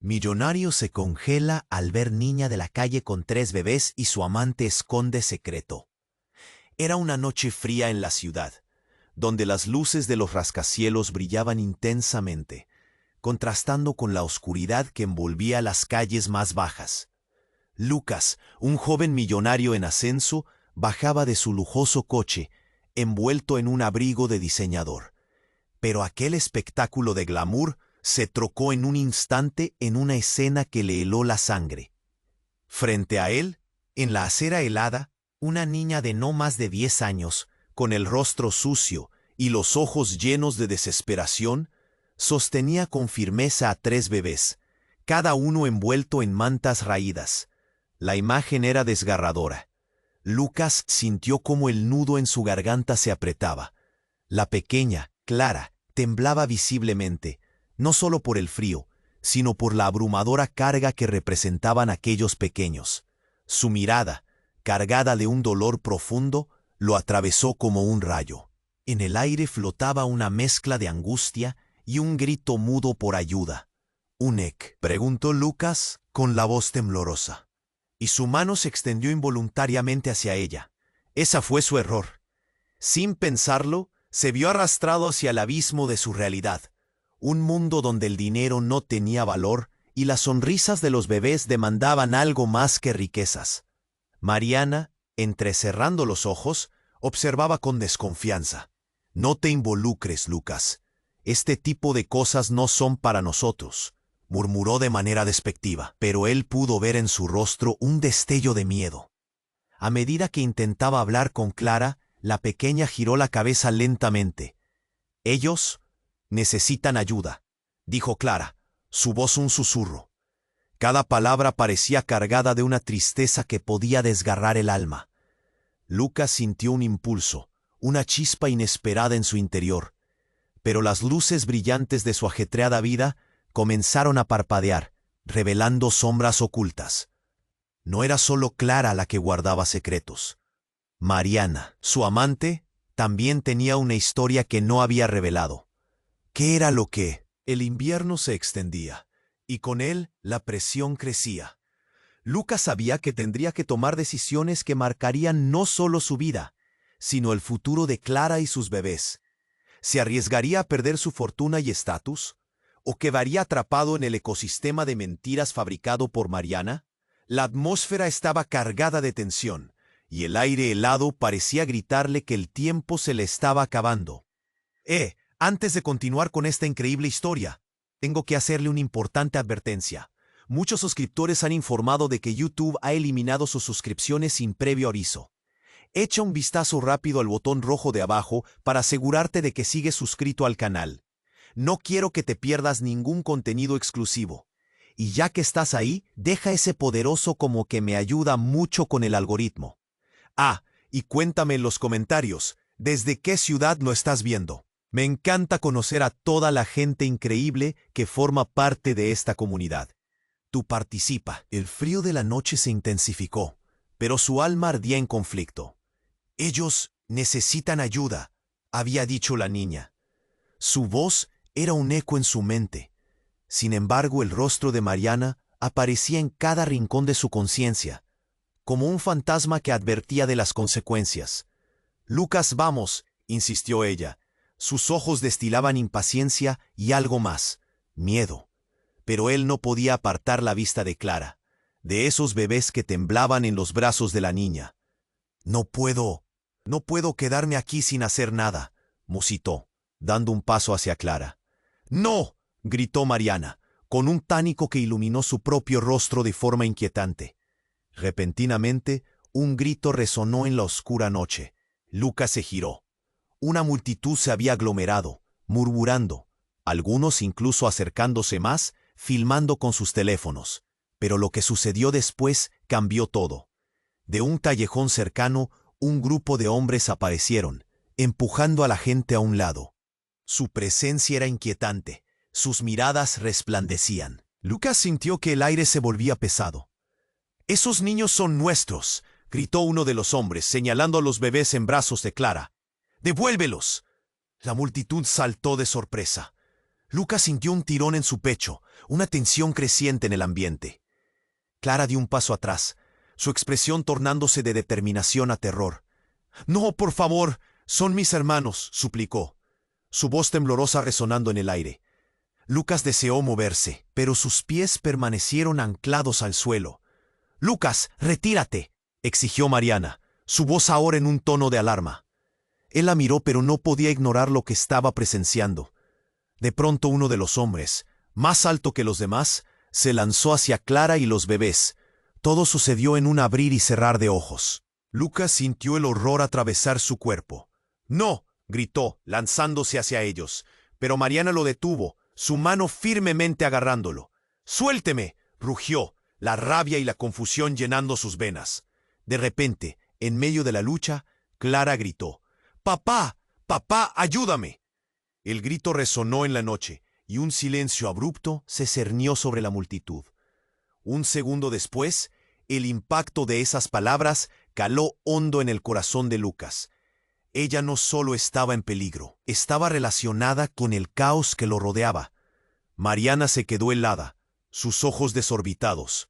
Millonario se congela al ver niña de la calle con 3 bebés y su amante esconde secreto. Era una noche fría en la ciudad, donde las luces de los rascacielos brillaban intensamente, contrastando con la oscuridad que envolvía las calles más bajas. Lucas, un joven millonario en ascenso, bajaba de su lujoso coche, envuelto en un abrigo de diseñador. Pero aquel espectáculo de glamour se trocó en un instante en una escena que le heló la sangre. Frente a él, en la acera helada, una niña de no más de 10 años, con el rostro sucio y los ojos llenos de desesperación, sostenía con firmeza a 3 bebés, cada uno envuelto en mantas raídas. La imagen era desgarradora. Lucas sintió cómo el nudo en su garganta se apretaba. La pequeña, Clara, temblaba visiblemente, no solo por el frío, sino por la abrumadora carga que representaban aquellos pequeños. Su mirada, cargada de un dolor profundo, lo atravesó como un rayo. En el aire flotaba una mezcla de angustia y un grito mudo por ayuda. —¿Unek? —preguntó Lucas con la voz temblorosa. Y su mano se extendió involuntariamente hacia ella. Esa fue su error. Sin pensarlo, se vio arrastrado hacia el abismo de su realidad. Un mundo donde el dinero no tenía valor y las sonrisas de los bebés demandaban algo más que riquezas. Mariana, entrecerrando los ojos, observaba con desconfianza. —No te involucres, Lucas. Este tipo de cosas no son para nosotros —murmuró de manera despectiva, pero él pudo ver en su rostro un destello de miedo. A medida que intentaba hablar con Clara, la pequeña giró la cabeza lentamente. —Ellos necesitan ayuda —dijo Clara, su voz un susurro. Cada palabra parecía cargada de una tristeza que podía desgarrar el alma. Lucas sintió un impulso, una chispa inesperada en su interior, pero las luces brillantes de su ajetreada vida comenzaron a parpadear, revelando sombras ocultas. No era solo Clara la que guardaba secretos. Mariana, su amante, también tenía una historia que no había revelado. ¿Qué era lo que? El invierno se extendía, y con él la presión crecía. Lucas sabía que tendría que tomar decisiones que marcarían no solo su vida, sino el futuro de Clara y sus bebés. ¿Se arriesgaría a perder su fortuna y estatus? ¿O quedaría atrapado en el ecosistema de mentiras fabricado por Mariana? La atmósfera estaba cargada de tensión, y el aire helado parecía gritarle que el tiempo se le estaba acabando. Antes de continuar con esta increíble historia, tengo que hacerle una importante advertencia. Muchos suscriptores han informado de que YouTube ha eliminado sus suscripciones sin previo aviso. Echa un vistazo rápido al botón rojo de abajo para asegurarte de que sigues suscrito al canal. No quiero que te pierdas ningún contenido exclusivo. Y ya que estás ahí, deja ese poderoso como que me ayuda mucho con el algoritmo. Y cuéntame en los comentarios, ¿desde qué ciudad lo estás viendo? Me encanta conocer a toda la gente increíble que forma parte de esta comunidad. Tú participa. El frío de la noche se intensificó, pero su alma ardía en conflicto. Ellos necesitan ayuda, había dicho la niña. Su voz era un eco en su mente. Sin embargo, el rostro de Mariana aparecía en cada rincón de su conciencia, como un fantasma que advertía de las consecuencias. Lucas, vamos, insistió ella. Sus ojos destilaban impaciencia y algo más, miedo. Pero él no podía apartar la vista de Clara, de esos bebés que temblaban en los brazos de la niña. No puedo quedarme aquí sin hacer nada, musitó, dando un paso hacia Clara. ¡No!, gritó Mariana, con un pánico que iluminó su propio rostro de forma inquietante. Repentinamente, un grito resonó en la oscura noche. Lucas se giró. Una multitud se había aglomerado, murmurando, algunos incluso acercándose más, filmando con sus teléfonos. Pero lo que sucedió después cambió todo. De un callejón cercano, un grupo de hombres aparecieron, empujando a la gente a un lado. Su presencia era inquietante, sus miradas resplandecían. Lucas sintió que el aire se volvía pesado. «¡Esos niños son nuestros!», gritó uno de los hombres, señalando a los bebés en brazos de Clara. «¡Devuélvelos!». La multitud saltó de sorpresa. Lucas sintió un tirón en su pecho, una tensión creciente en el ambiente. Clara dio un paso atrás, su expresión tornándose de determinación a terror. «No, por favor, son mis hermanos», suplicó, su voz temblorosa resonando en el aire. Lucas deseó moverse, pero sus pies permanecieron anclados al suelo. «Lucas, retírate», exigió Mariana, su voz ahora en un tono de alarma. Él la miró, pero no podía ignorar lo que estaba presenciando. De pronto uno de los hombres, más alto que los demás, se lanzó hacia Clara y los bebés. Todo sucedió en un abrir y cerrar de ojos. Lucas sintió el horror atravesar su cuerpo. «¡No!», gritó, lanzándose hacia ellos, pero Mariana lo detuvo, su mano firmemente agarrándolo. «¡Suélteme!», rugió, la rabia y la confusión llenando sus venas. De repente, en medio de la lucha, Clara gritó: «¡Papá! ¡Papá, ayúdame!». El grito resonó en la noche, y un silencio abrupto se cernió sobre la multitud. Un segundo después, el impacto de esas palabras caló hondo en el corazón de Lucas. Ella no solo estaba en peligro, estaba relacionada con el caos que lo rodeaba. Mariana se quedó helada, sus ojos desorbitados.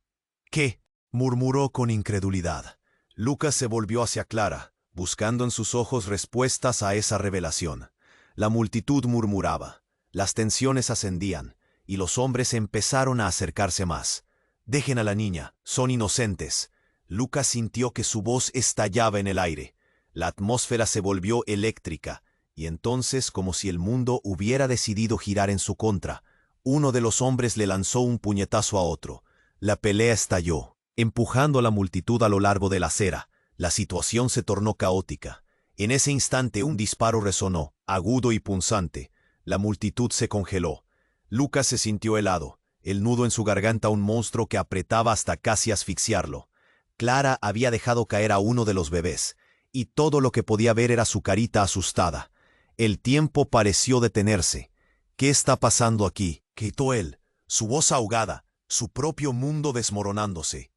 «¿Qué?», murmuró con incredulidad. Lucas se volvió hacia Clara, buscando en sus ojos respuestas a esa revelación. La multitud murmuraba, las tensiones ascendían, y los hombres empezaron a acercarse más. «Dejen a la niña, son inocentes». Lucas sintió que su voz estallaba en el aire. La atmósfera se volvió eléctrica, y entonces, como si el mundo hubiera decidido girar en su contra, uno de los hombres le lanzó un puñetazo a otro. La pelea estalló, empujando a la multitud a lo largo de la acera. La situación se tornó caótica. En ese instante un disparo resonó, agudo y punzante. La multitud se congeló. Lucas se sintió helado, el nudo en su garganta un monstruo que apretaba hasta casi asfixiarlo. Clara había dejado caer a uno de los bebés, y todo lo que podía ver era su carita asustada. El tiempo pareció detenerse. «¿Qué está pasando aquí?», gritó él, su voz ahogada, su propio mundo desmoronándose.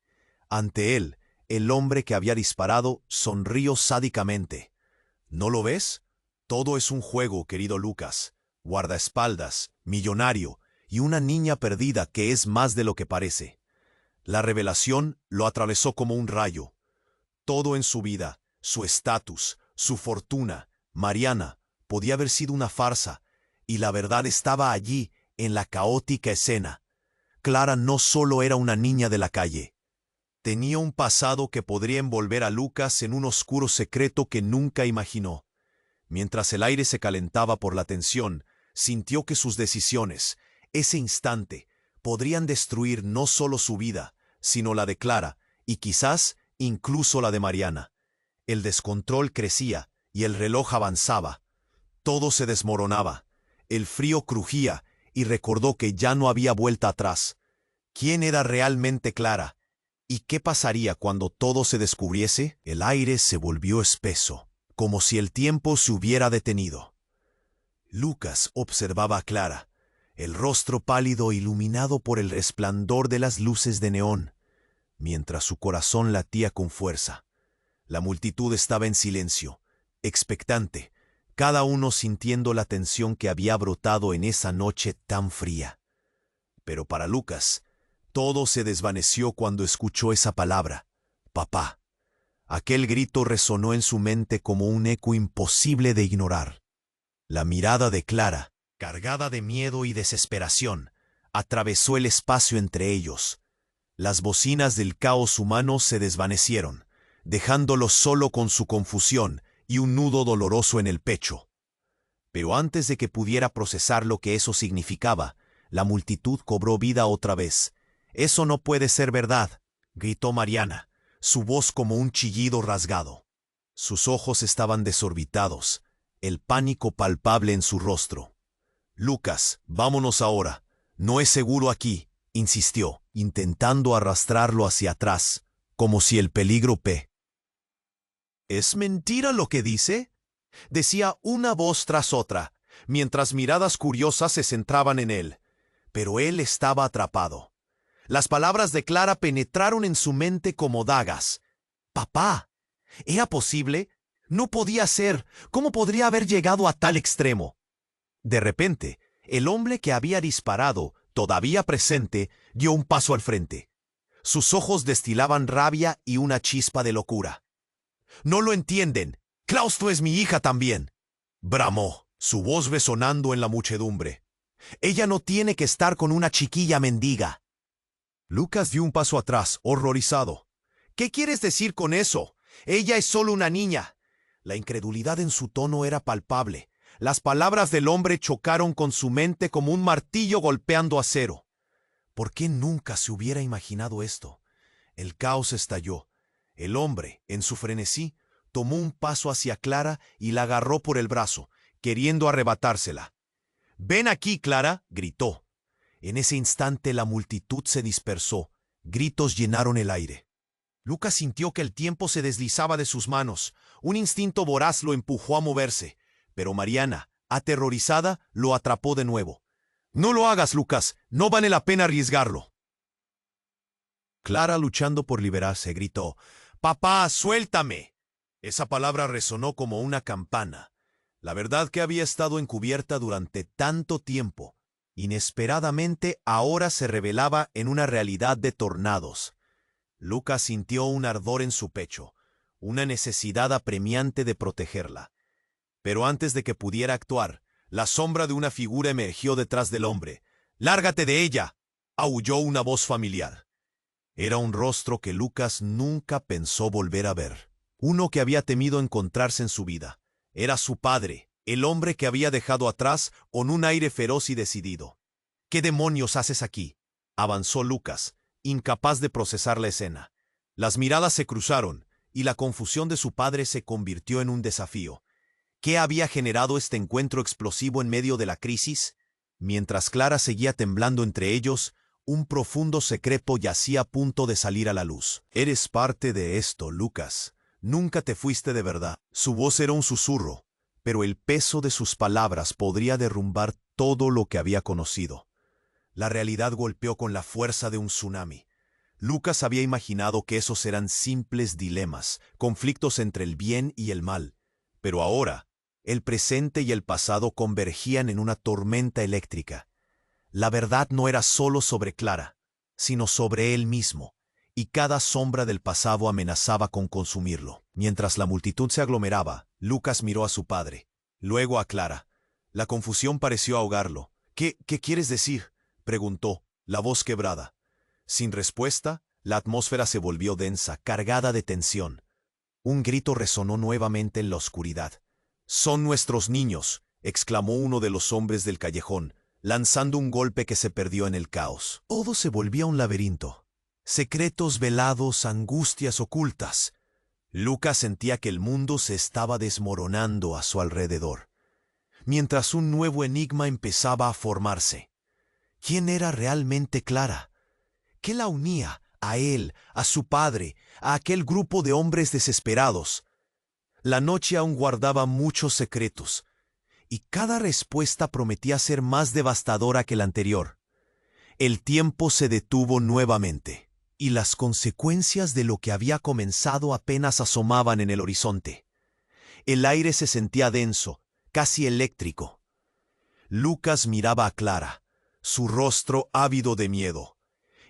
Ante él, el hombre que había disparado sonrió sádicamente. «¿No lo ves? Todo es un juego, querido Lucas. Guardaespaldas, millonario y una niña perdida que es más de lo que parece». La revelación lo atravesó como un rayo. Todo en su vida, su estatus, su fortuna, Mariana, podía haber sido una farsa, y la verdad estaba allí, en la caótica escena. Clara no solo era una niña de la calle. Tenía un pasado que podría envolver a Lucas en un oscuro secreto que nunca imaginó. Mientras el aire se calentaba por la tensión, sintió que sus decisiones, ese instante, podrían destruir no solo su vida, sino la de Clara, y quizás incluso la de Mariana. El descontrol crecía, y el reloj avanzaba. Todo se desmoronaba. El frío crujía, y recordó que ya no había vuelta atrás. ¿Quién era realmente Clara? ¿Y qué pasaría cuando todo se descubriese? El aire se volvió espeso, como si el tiempo se hubiera detenido. Lucas observaba a Clara, el rostro pálido iluminado por el resplandor de las luces de neón, mientras su corazón latía con fuerza. La multitud estaba en silencio, expectante, cada uno sintiendo la tensión que había brotado en esa noche tan fría. Pero para Lucas, todo se desvaneció cuando escuchó esa palabra, papá. Aquel grito resonó en su mente como un eco imposible de ignorar. La mirada de Clara, cargada de miedo y desesperación, atravesó el espacio entre ellos. Las bocinas del caos humano se desvanecieron, dejándolo solo con su confusión y un nudo doloroso en el pecho. Pero antes de que pudiera procesar lo que eso significaba, la multitud cobró vida otra vez. «Eso no puede ser verdad», gritó Mariana, su voz como un chillido rasgado. Sus ojos estaban desorbitados, el pánico palpable en su rostro. «Lucas, vámonos ahora. No es seguro aquí», insistió, intentando arrastrarlo hacia atrás, como si el peligro «¿Es mentira lo que dice?», decía una voz tras otra, mientras miradas curiosas se centraban en él. Pero él estaba atrapado. Las palabras de Clara penetraron en su mente como dagas. «Papá, ¿era posible? No podía ser. ¿Cómo podría haber llegado a tal extremo?». De repente, El hombre que había disparado, todavía presente, dio un paso al frente. Sus ojos destilaban rabia y una chispa de locura. «¡No lo entienden! ¡Clausto es mi hija también!», bramó, su voz resonando en la muchedumbre. «Ella no tiene que estar con una chiquilla mendiga». Lucas dio un paso atrás, horrorizado. «¿Qué quieres decir con eso? Ella es solo una niña». La incredulidad en su tono era palpable. Las palabras del hombre chocaron con su mente como un martillo golpeando acero. ¿Por qué nunca se hubiera imaginado esto? El caos estalló. El hombre, en su frenesí, tomó un paso hacia Clara y la agarró por el brazo, queriendo arrebatársela. «¡Ven aquí, Clara!», gritó. En ese instante la multitud se dispersó. Gritos llenaron el aire. Lucas sintió que el tiempo se deslizaba de sus manos. Un instinto voraz lo empujó a moverse, pero Mariana, aterrorizada, lo atrapó de nuevo. «No lo hagas, Lucas. No vale la pena arriesgarlo». Clara, luchando por liberarse, gritó: «¡Papá, suéltame!». Esa palabra resonó como una campana. La verdad que había estado encubierta durante tanto tiempo, inesperadamente ahora se revelaba en una realidad de tornados. Lucas sintió un ardor en su pecho, una necesidad apremiante de protegerla. Pero antes de que pudiera actuar, la sombra de una figura emergió detrás del hombre. «¡Lárgate de ella!», aulló una voz familiar. Era un rostro que Lucas nunca pensó volver a ver. Uno que había temido encontrarse en su vida. Era su padre, el hombre que había dejado atrás con un aire feroz y decidido. «¿Qué demonios haces aquí?», avanzó Lucas, incapaz de procesar la escena. Las miradas se cruzaron y la confusión de su padre se convirtió en un desafío. ¿Qué había generado este encuentro explosivo en medio de la crisis? Mientras Clara seguía temblando entre ellos, un profundo secreto yacía a punto de salir a la luz. «Eres parte de esto, Lucas. Nunca te fuiste de verdad». Su voz era un susurro, pero el peso de sus palabras podría derrumbar todo lo que había conocido. La realidad golpeó con la fuerza de un tsunami. Lucas había imaginado que esos eran simples dilemas, conflictos entre el bien y el mal. Pero ahora, el presente y el pasado convergían en una tormenta eléctrica. La verdad no era solo sobre Clara, sino sobre él mismo, y cada sombra del pasado amenazaba con consumirlo. Mientras la multitud se aglomeraba, Lucas miró a su padre, luego a Clara. La confusión pareció ahogarlo. ¿Qué quieres decir?», preguntó, la voz quebrada. Sin respuesta, la atmósfera se volvió densa, cargada de tensión. Un grito resonó nuevamente en la oscuridad. «¡Son nuestros niños!», exclamó uno de los hombres del callejón, lanzando un golpe que se perdió en el caos. Todo se volvía un laberinto. Secretos velados, angustias ocultas. Lucas sentía que el mundo se estaba desmoronando a su alrededor, mientras un nuevo enigma empezaba a formarse. ¿Quién era realmente Clara? ¿Qué la unía a él, a su padre, a aquel grupo de hombres desesperados? La noche aún guardaba muchos secretos, y cada respuesta prometía ser más devastadora que la anterior. El tiempo se detuvo nuevamente, y las consecuencias de lo que había comenzado apenas asomaban en el horizonte. El aire se sentía denso, casi eléctrico. Lucas miraba a Clara, su rostro ávido de miedo,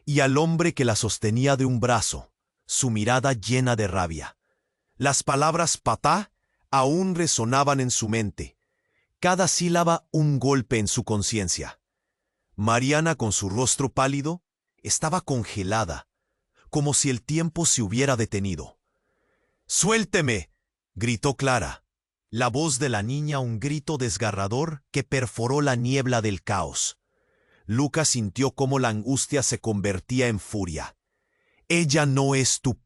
y al hombre que la sostenía de un brazo, su mirada llena de rabia. Las palabras «papá» aún resonaban en su mente, cada sílaba un golpe en su conciencia. Mariana, con su rostro pálido, estaba congelada, como si el tiempo se hubiera detenido. «¡Suélteme!», gritó Clara. La voz de la niña, un grito desgarrador que perforó la niebla del caos. Lucas sintió cómo la angustia se convertía en furia. «Ella no es tu p…»,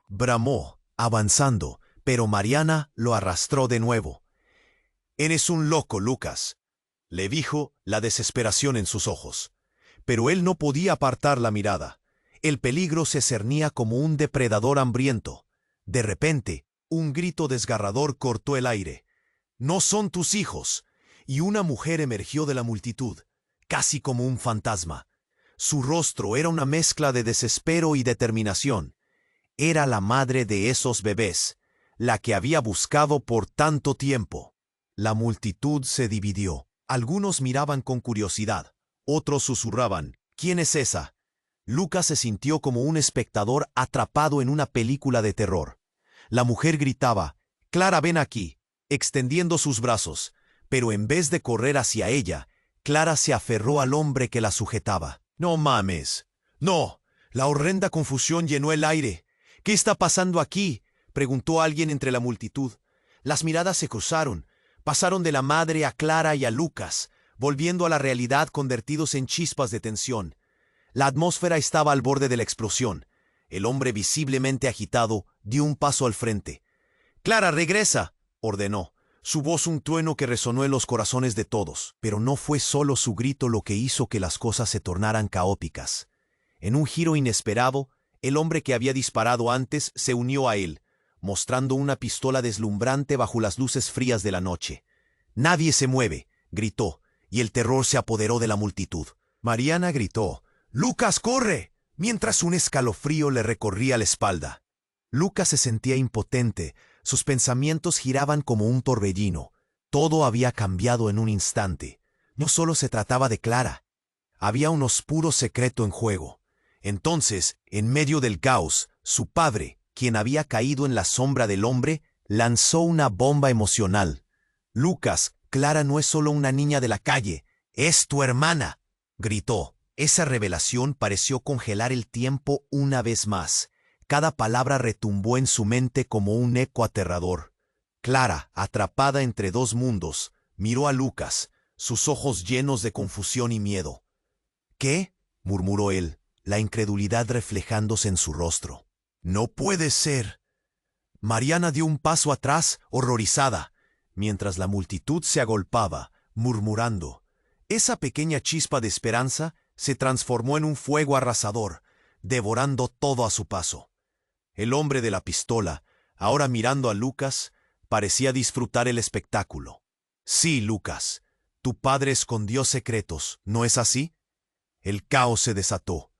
bramó, avanzando, pero Mariana lo arrastró de nuevo. «Eres un loco, Lucas», le dijo, la desesperación en sus ojos. Pero él no podía apartar la mirada. El peligro se cernía como un depredador hambriento. De repente, un grito desgarrador cortó el aire. «No son tus hijos», y una mujer emergió de la multitud, casi como un fantasma. Su rostro era una mezcla de desespero y determinación. Era la madre de esos bebés, la que había buscado por tanto tiempo. La multitud se dividió. Algunos miraban con curiosidad, otros susurraban, ¿quién es esa? Lucas se sintió como un espectador atrapado en una película de terror. La mujer gritaba, Clara, ven aquí, extendiendo sus brazos, pero en vez de correr hacia ella, Clara se aferró al hombre que la sujetaba. No mames. No. La horrenda confusión llenó el aire. ¿Qué está pasando aquí?, preguntó alguien entre la multitud. Las miradas se cruzaron. Pasaron de la madre a Clara y a Lucas, volviendo a la realidad convertidos en chispas de tensión. La atmósfera estaba al borde de la explosión. El hombre, visiblemente agitado, dio un paso al frente. «Clara, regresa», ordenó. Su voz un trueno que resonó en los corazones de todos. Pero no fue solo su grito lo que hizo que las cosas se tornaran caóticas. En un giro inesperado, el hombre que había disparado antes se unió a él, mostrando una pistola deslumbrante bajo las luces frías de la noche. «Nadie se mueve», gritó, y el terror se apoderó de la multitud. Mariana gritó, «¡Lucas, corre!», mientras un escalofrío le recorría la espalda. Lucas se sentía impotente, sus pensamientos giraban como un torbellino. Todo había cambiado en un instante. No solo se trataba de Clara. Había un oscuro secreto en juego. Entonces, en medio del caos, su padre, quien había caído en la sombra del hombre, lanzó una bomba emocional. «Lucas, Clara no es solo una niña de la calle, es tu hermana», gritó. Esa revelación pareció congelar el tiempo una vez más. Cada palabra retumbó en su mente como un eco aterrador. Clara, atrapada entre dos mundos, miró a Lucas, sus ojos llenos de confusión y miedo. «¿Qué?», murmuró él, la incredulidad reflejándose en su rostro. «No puede ser». Mariana dio un paso atrás, horrorizada, mientras la multitud se agolpaba, murmurando. Esa pequeña chispa de esperanza se transformó en un fuego arrasador, devorando todo a su paso. El hombre de la pistola, ahora mirando a Lucas, parecía disfrutar el espectáculo. «Sí, Lucas, tu padre escondió secretos, ¿no es así?». El caos se desató.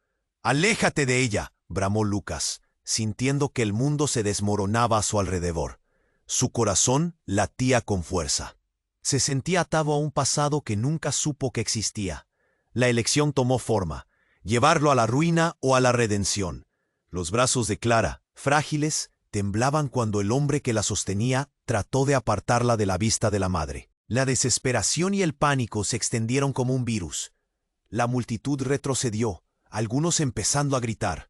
«¡Aléjate de ella!», bramó Lucas, sintiendo que el mundo se desmoronaba a su alrededor. Su corazón latía con fuerza. Se sentía atado a un pasado que nunca supo que existía. La elección tomó forma, llevarlo a la ruina o a la redención. Los brazos de Clara, frágiles, temblaban cuando el hombre que la sostenía trató de apartarla de la vista de la madre. La desesperación y el pánico se extendieron como un virus. La multitud retrocedió, algunos empezando a gritar.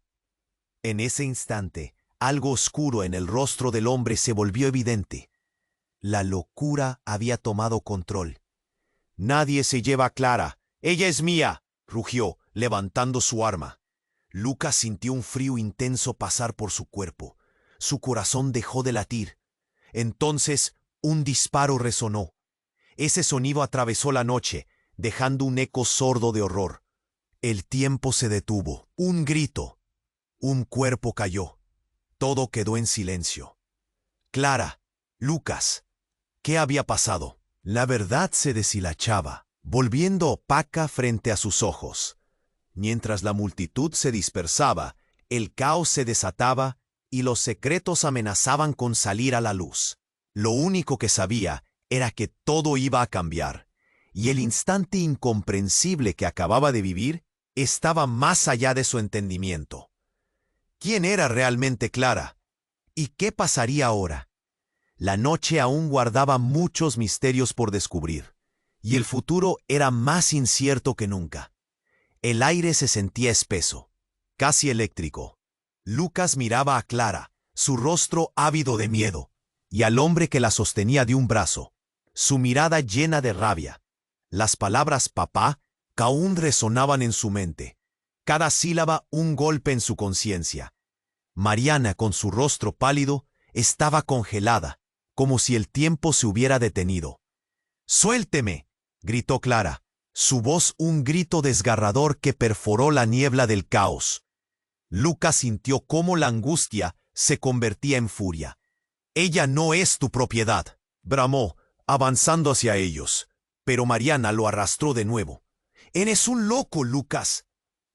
En ese instante, algo oscuro en el rostro del hombre se volvió evidente. La locura había tomado control. «Nadie se lleva a Clara. ¡Ella es mía!», rugió, levantando su arma. Lucas sintió un frío intenso pasar por su cuerpo. Su corazón dejó de latir. Entonces, un disparo resonó. Ese sonido atravesó la noche, dejando un eco sordo de horror. El tiempo se detuvo. Un grito. Un cuerpo cayó. Todo quedó en silencio. «Clara, Lucas, ¿qué había pasado?». La verdad se deshilachaba, volviendo opaca frente a sus ojos. Mientras la multitud se dispersaba, el caos se desataba y los secretos amenazaban con salir a la luz. Lo único que sabía era que todo iba a cambiar, y el instante incomprensible que acababa de vivir estaba más allá de su entendimiento. ¿Quién era realmente Clara? ¿Y qué pasaría ahora? La noche aún guardaba muchos misterios por descubrir, y el futuro era más incierto que nunca. El aire se sentía espeso, casi eléctrico. Lucas miraba a Clara, su rostro ávido de miedo, y al hombre que la sostenía de un brazo, su mirada llena de rabia. Las palabras «papá» aún resonaban en su mente, cada sílaba un golpe en su conciencia. Mariana, con su rostro pálido, estaba congelada, como si el tiempo se hubiera detenido. «¡Suélteme!», gritó Clara, su voz un grito desgarrador que perforó la niebla del caos. Lucas sintió cómo la angustia se convertía en furia. «Ella no es tu propiedad», bramó, avanzando hacia ellos, pero Mariana lo arrastró de nuevo. «Eres un loco, Lucas»,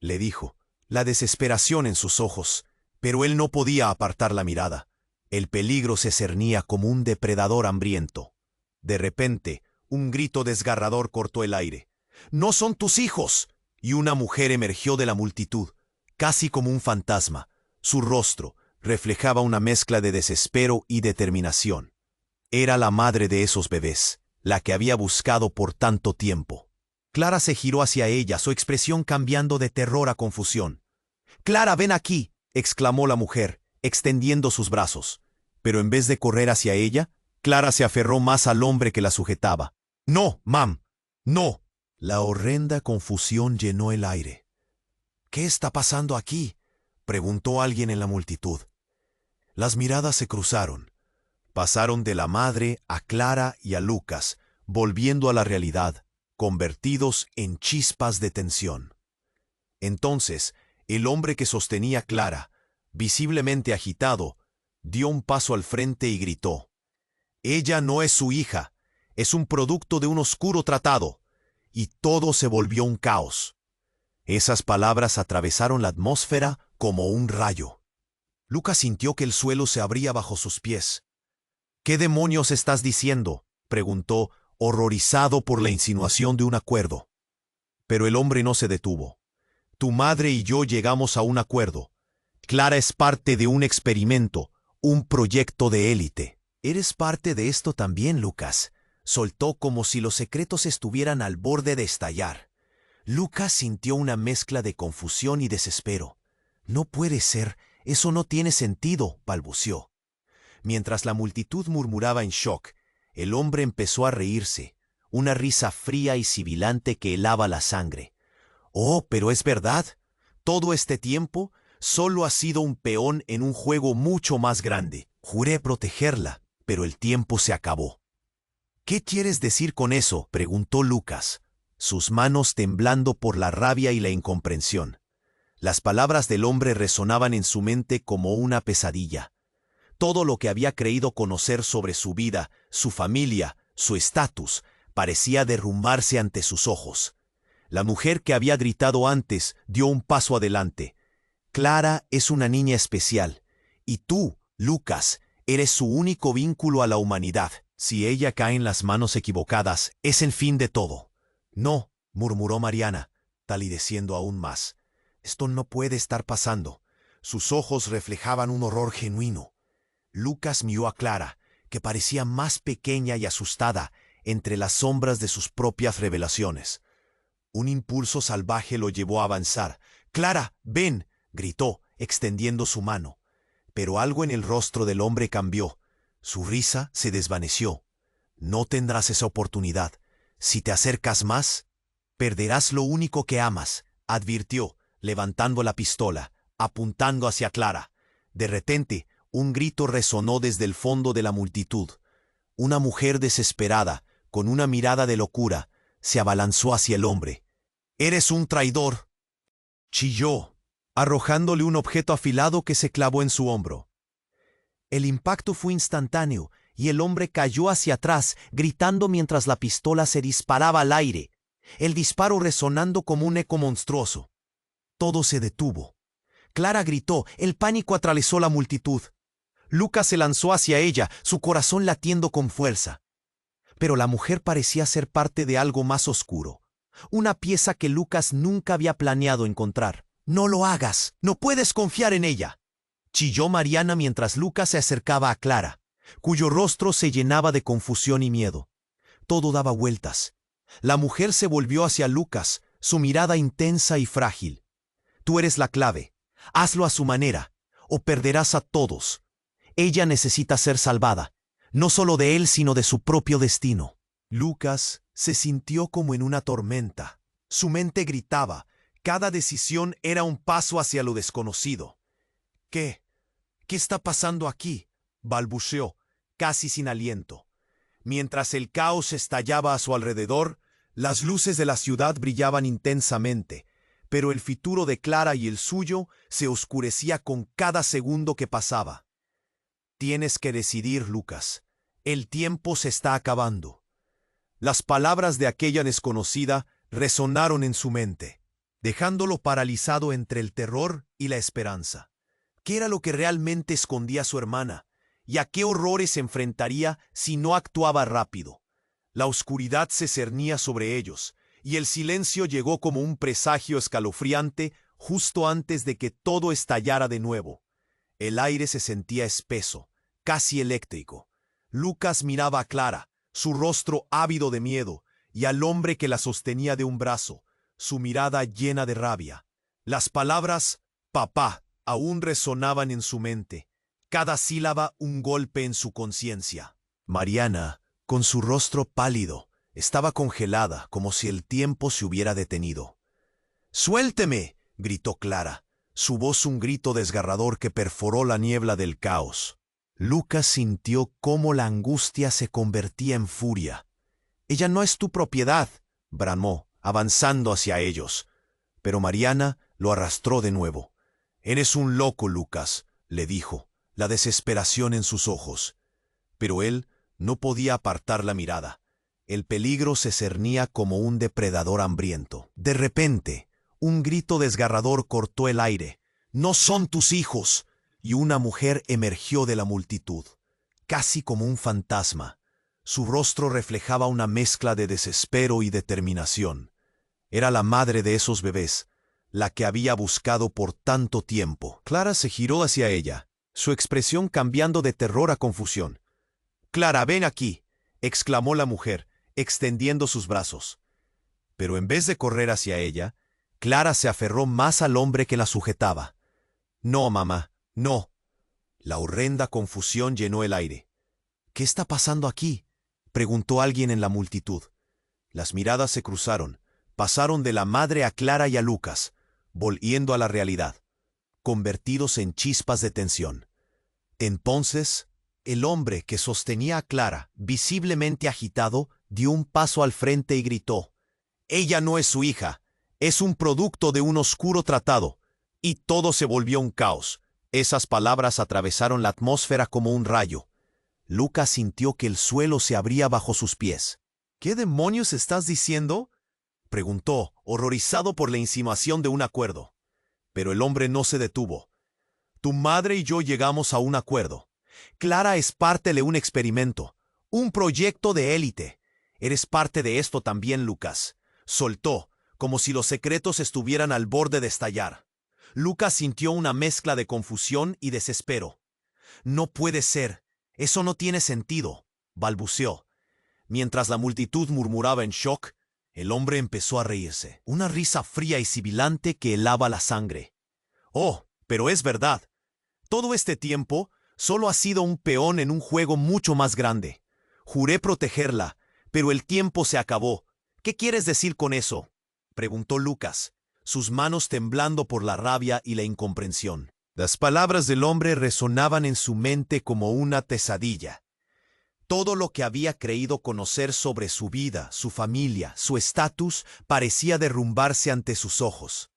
le dijo, la desesperación en sus ojos, pero él no podía apartar la mirada. El peligro se cernía como un depredador hambriento. De repente, Un grito desgarrador cortó el aire. ¡No son tus hijos! Y una mujer emergió de la multitud, casi como un fantasma. Su rostro reflejaba una mezcla de desespero y determinación. Era la madre de esos bebés, la que había buscado por tanto tiempo. Clara se giró hacia ella, su expresión cambiando de terror a confusión. «Clara, ven aquí», exclamó la mujer, extendiendo sus brazos. Pero en vez de correr hacia ella, Clara se aferró más al hombre que la sujetaba. «No, mam, no». La horrenda confusión llenó el aire. «¿Qué está pasando aquí?», preguntó alguien en la multitud. Las miradas se cruzaron. Pasaron de la madre a Clara y a Lucas, volviendo a la realidad, convertidos en chispas de tensión. Entonces, el hombre que sostenía a Clara, visiblemente agitado, dio un paso al frente y gritó: «Ella no es su hija, es un producto de un oscuro tratado», y todo se volvió un caos. Esas palabras atravesaron la atmósfera como un rayo. Lucas sintió que el suelo se abría bajo sus pies. «¿Qué demonios estás diciendo?», preguntó, horrorizado por la insinuación de un acuerdo. Pero el hombre no se detuvo. «Tu madre y yo llegamos a un acuerdo. Clara es parte de un experimento, un proyecto de élite». «Eres parte de esto también, Lucas», soltó como si los secretos estuvieran al borde de estallar. Lucas sintió una mezcla de confusión y desespero. «No puede ser, eso no tiene sentido», balbuceó. Mientras la multitud murmuraba en shock, el hombre empezó a reírse, una risa fría y sibilante que helaba la sangre. «Oh, pero es verdad. Todo este tiempo solo ha sido un peón en un juego mucho más grande. Juré protegerla, pero el tiempo se acabó». «¿Qué quieres decir con eso?», preguntó Lucas, sus manos temblando por la rabia y la incomprensión. Las palabras del hombre resonaban en su mente como una pesadilla. Todo lo que había creído conocer sobre su vida, su familia, su estatus, parecía derrumbarse ante sus ojos. La mujer que había gritado antes dio un paso adelante. «Clara es una niña especial, y tú, Lucas, eres su único vínculo a la humanidad. Si ella cae en las manos equivocadas, es el fin de todo». «No», murmuró Mariana, palideciendo aún más. «Esto no puede estar pasando». Sus ojos reflejaban un horror genuino. Lucas miró a Clara, que parecía más pequeña y asustada entre las sombras de sus propias revelaciones. Un impulso salvaje lo llevó a avanzar. «Clara, ven», gritó, extendiendo su mano. Pero algo en el rostro del hombre cambió. Su risa se desvaneció. «No tendrás esa oportunidad. Si te acercas más, perderás lo único que amas», advirtió, levantando la pistola, apuntando hacia Clara. De repente, un grito resonó desde el fondo de la multitud. Una mujer desesperada, con una mirada de locura, se abalanzó hacia el hombre. «¡Eres un traidor!», chilló, arrojándole un objeto afilado que se clavó en su hombro. El impacto fue instantáneo y el hombre cayó hacia atrás, gritando mientras la pistola se disparaba al aire, el disparo resonando como un eco monstruoso. Todo se detuvo. Clara gritó, el pánico atravesó la multitud. Lucas se lanzó hacia ella, su corazón latiendo con fuerza. Pero la mujer parecía ser parte de algo más oscuro, una pieza que Lucas nunca había planeado encontrar. «No lo hagas, no puedes confiar en ella», chilló Mariana mientras Lucas se acercaba a Clara, cuyo rostro se llenaba de confusión y miedo. Todo daba vueltas. La mujer se volvió hacia Lucas, su mirada intensa y frágil. «Tú eres la clave. Hazlo a su manera, o perderás a todos. Ella necesita ser salvada, no solo de él, sino de su propio destino». Lucas se sintió como en una tormenta. Su mente gritaba. Cada decisión era un paso hacia lo desconocido. «¿Qué está pasando aquí?», balbuceó, casi sin aliento. Mientras el caos estallaba a su alrededor, las luces de la ciudad brillaban intensamente, pero el futuro de Clara y el suyo se oscurecía con cada segundo que pasaba. «Tienes que decidir, Lucas. El tiempo se está acabando». Las palabras de aquella desconocida resonaron en su mente, dejándolo paralizado entre el terror y la esperanza. ¿Qué era lo que realmente escondía su hermana? ¿Y a qué horrores se enfrentaría si no actuaba rápido? La oscuridad se cernía sobre ellos, y el silencio llegó como un presagio escalofriante justo antes de que todo estallara de nuevo. El aire se sentía espeso, casi eléctrico. Lucas miraba a Clara, su rostro ávido de miedo, y al hombre que la sostenía de un brazo, su mirada llena de rabia. Las palabras «papá» aún resonaban en su mente, cada sílaba un golpe en su conciencia. Mariana, con su rostro pálido, estaba congelada como si el tiempo se hubiera detenido. «¡Suélteme!», gritó Clara, su voz un grito desgarrador que perforó la niebla del caos. Lucas sintió cómo la angustia se convertía en furia. «Ella no es tu propiedad», bramó, avanzando hacia ellos. Pero Mariana lo arrastró de nuevo. «Eres un loco, Lucas», le dijo, la desesperación en sus ojos. Pero él no podía apartar la mirada. El peligro se cernía como un depredador hambriento. De repente, un grito desgarrador cortó el aire. «¡No son tus hijos!», y una mujer emergió de la multitud, casi como un fantasma. Su rostro reflejaba una mezcla de desespero y determinación. Era la madre de esos bebés, la que había buscado por tanto tiempo. Clara se giró hacia ella, su expresión cambiando de terror a confusión. «Clara, ven aquí», exclamó la mujer, extendiendo sus brazos. Pero en vez de correr hacia ella, Clara se aferró más al hombre que la sujetaba. «No, mamá, no». La horrenda confusión llenó el aire. «¿Qué está pasando aquí?», preguntó alguien en la multitud. Las miradas se cruzaron, pasaron de la madre a Clara y a Lucas, volviendo a la realidad, convertidos en chispas de tensión. Entonces, el hombre que sostenía a Clara, visiblemente agitado, dio un paso al frente y gritó: «Ella no es su hija, es un producto de un oscuro tratado». Y todo se volvió un caos. Esas palabras atravesaron la atmósfera como un rayo. Lucas sintió que el suelo se abría bajo sus pies. «¿Qué demonios estás diciendo?», preguntó, horrorizado por la insinuación de un acuerdo. Pero el hombre no se detuvo. «Tu madre y yo llegamos a un acuerdo. Clara es parte de un experimento, un proyecto de élite. Eres parte de esto también, Lucas», soltó, como si los secretos estuvieran al borde de estallar. Lucas sintió una mezcla de confusión y desespero. «No puede ser, eso no tiene sentido», balbuceó. Mientras la multitud murmuraba en shock, el hombre empezó a reírse, una risa fría y sibilante que helaba la sangre. «Oh, pero es verdad. Todo este tiempo solo ha sido un peón en un juego mucho más grande. Juré protegerla, pero el tiempo se acabó. ¿Qué quieres decir con eso?», preguntó Lucas, sus manos temblando por la rabia y la incomprensión. Las palabras del hombre resonaban en su mente como una pesadilla. Todo lo que había creído conocer sobre su vida, su familia, su estatus, parecía derrumbarse ante sus ojos.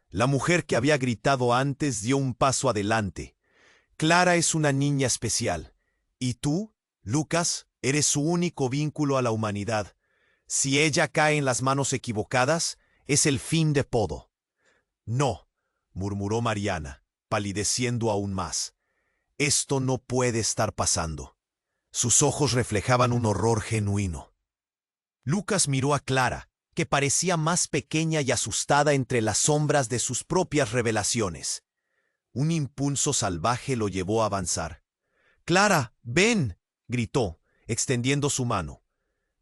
La mujer que había gritado antes dio un paso adelante. «Clara es una niña especial. Y tú, Lucas, eres su único vínculo a la humanidad. Si ella cae en las manos equivocadas, es el fin de todo». «No», murmuró Mariana, palideciendo aún más. «Esto no puede estar pasando». Sus ojos reflejaban un horror genuino. Lucas miró a Clara, que parecía más pequeña y asustada entre las sombras de sus propias revelaciones. Un impulso salvaje lo llevó a avanzar. «Clara, ven», gritó, extendiendo su mano.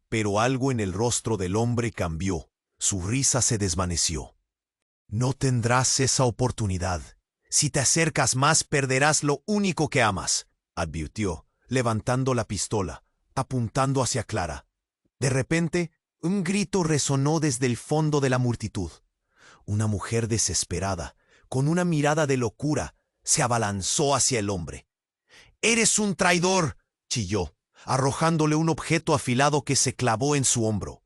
Pero algo en el rostro del hombre cambió. Su risa se desvaneció. «No tendrás esa oportunidad. Si te acercas más, perderás lo único que amas», advirtió, levantando la pistola, apuntando hacia Clara. De repente, un grito resonó desde el fondo de la multitud. Una mujer desesperada, con una mirada de locura, se abalanzó hacia el hombre. «¡Eres un traidor!», chilló, arrojándole un objeto afilado que se clavó en su hombro.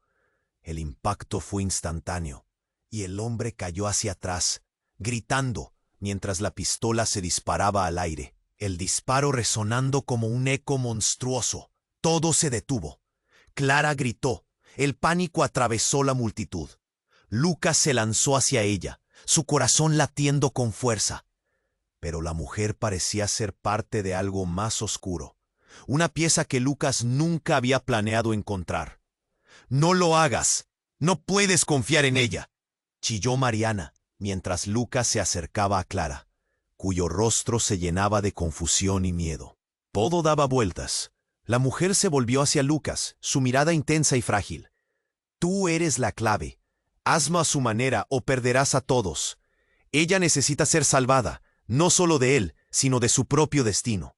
El impacto fue instantáneo, y el hombre cayó hacia atrás, gritando, mientras la pistola se disparaba al aire. El disparo resonando como un eco monstruoso. Todo se detuvo. Clara gritó. El pánico atravesó la multitud. Lucas se lanzó hacia ella, su corazón latiendo con fuerza. Pero la mujer parecía ser parte de algo más oscuro, una pieza que Lucas nunca había planeado encontrar. No lo hagas. No puedes confiar en ella, chilló Mariana, mientras Lucas se acercaba a Clara, cuyo rostro se llenaba de confusión y miedo. Todo daba vueltas. La mujer se volvió hacia Lucas, su mirada intensa y frágil. Tú eres la clave. Hazlo a su manera o perderás a todos. Ella necesita ser salvada, no solo de él, sino de su propio destino.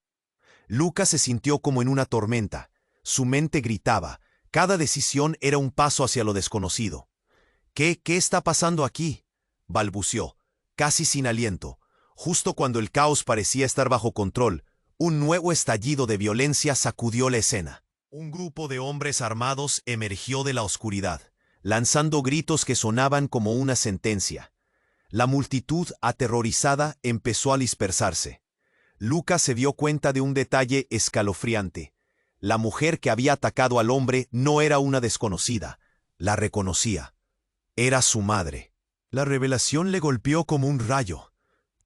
Lucas se sintió como en una tormenta. Su mente gritaba. Cada decisión era un paso hacia lo desconocido. ¿Qué está pasando aquí?, balbuceó, casi sin aliento. Justo cuando el caos parecía estar bajo control, un nuevo estallido de violencia sacudió la escena. Un grupo de hombres armados emergió de la oscuridad, lanzando gritos que sonaban como una sentencia. La multitud, aterrorizada, empezó a dispersarse. Lucas se dio cuenta de un detalle escalofriante. La mujer que había atacado al hombre no era una desconocida. La reconocía. Era su madre. La revelación le golpeó como un rayo.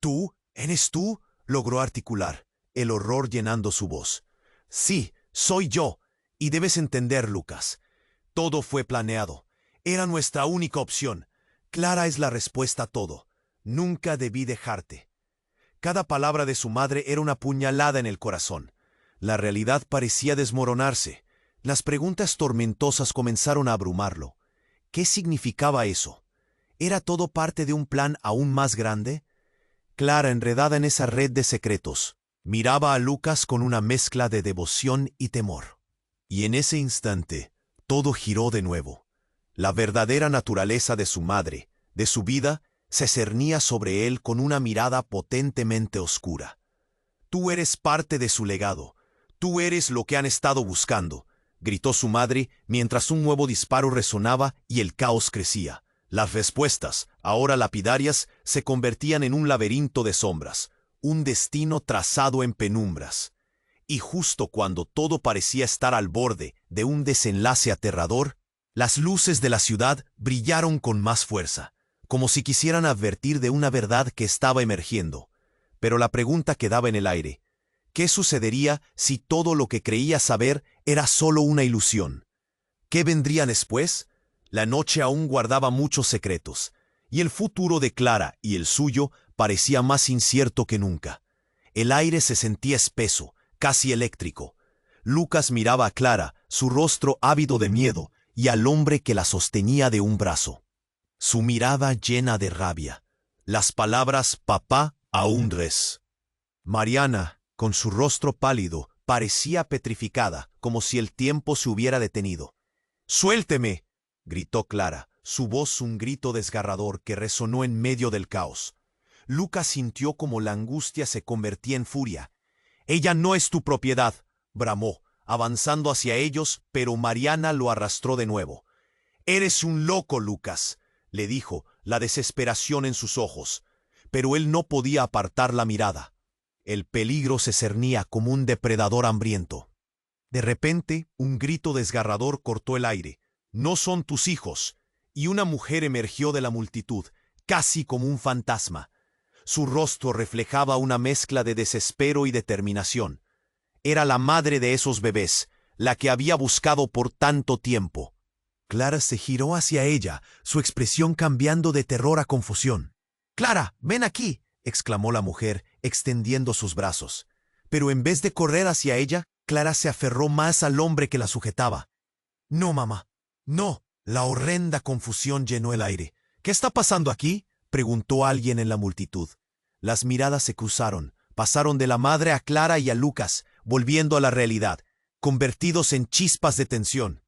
«¿Tú? ¿Eres tú?», logró articular, el horror llenando su voz. «Sí, soy yo. Y debes entender, Lucas. Todo fue planeado. Era nuestra única opción. Clara es la respuesta a todo. Nunca debí dejarte». Cada palabra de su madre era una puñalada en el corazón. La realidad parecía desmoronarse. Las preguntas tormentosas comenzaron a abrumarlo. ¿Qué significaba eso? ¿Era todo parte de un plan aún más grande? Clara, enredada en esa red de secretos, miraba a Lucas con una mezcla de devoción y temor. Y en ese instante, todo giró de nuevo. La verdadera naturaleza de su madre, de su vida, se cernía sobre él con una mirada potentemente oscura. «Tú eres parte de su legado. Tú eres lo que han estado buscando», gritó su madre mientras un nuevo disparo resonaba y el caos crecía. Las respuestas, ahora lapidarias, se convertían en un laberinto de sombras, un destino trazado en penumbras. Y justo cuando todo parecía estar al borde de un desenlace aterrador, las luces de la ciudad brillaron con más fuerza, como si quisieran advertir de una verdad que estaba emergiendo. Pero la pregunta quedaba en el aire. ¿Qué sucedería si todo lo que creía saber era solo una ilusión? ¿Qué vendría después? La noche aún guardaba muchos secretos, y el futuro de Clara y el suyo parecía más incierto que nunca. El aire se sentía espeso, casi eléctrico. Lucas miraba a Clara, su rostro ávido de miedo, y al hombre que la sostenía de un brazo. Su mirada llena de rabia. Las palabras «papá» aún res. Mariana, con su rostro pálido, parecía petrificada, como si el tiempo se hubiera detenido. «¡Suélteme!», gritó Clara, su voz un grito desgarrador que resonó en medio del caos. Lucas sintió como la angustia se convertía en furia. «Ella no es tu propiedad», bramó, avanzando hacia ellos, pero Mariana lo arrastró de nuevo. «Eres un loco, Lucas», le dijo, la desesperación en sus ojos. Pero él no podía apartar la mirada. El peligro se cernía como un depredador hambriento. De repente, un grito desgarrador cortó el aire. «No son tus hijos», y una mujer emergió de la multitud, casi como un fantasma. Su rostro reflejaba una mezcla de desespero y determinación. Era la madre de esos bebés, la que había buscado por tanto tiempo. Clara se giró hacia ella, su expresión cambiando de terror a confusión. «Clara, ven aquí», exclamó la mujer, extendiendo sus brazos. Pero en vez de correr hacia ella, Clara se aferró más al hombre que la sujetaba. «No, mamá, no». La horrenda confusión llenó el aire. «¿Qué está pasando aquí?», preguntó alguien en la multitud. Las miradas se cruzaron, pasaron de la madre a Clara y a Lucas, volviendo a la realidad, convertidos en chispas de tensión.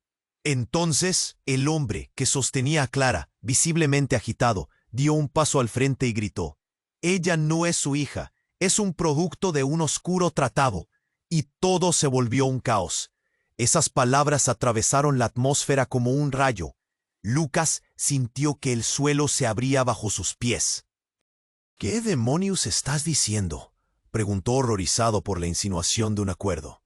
Entonces, el hombre que sostenía a Clara, visiblemente agitado, dio un paso al frente y gritó: «Ella no es su hija, es un producto de un oscuro tratado». Y todo se volvió un caos. Esas palabras atravesaron la atmósfera como un rayo. Lucas sintió que el suelo se abría bajo sus pies. «¿Qué demonios estás diciendo?», preguntó horrorizado por la insinuación de un acuerdo.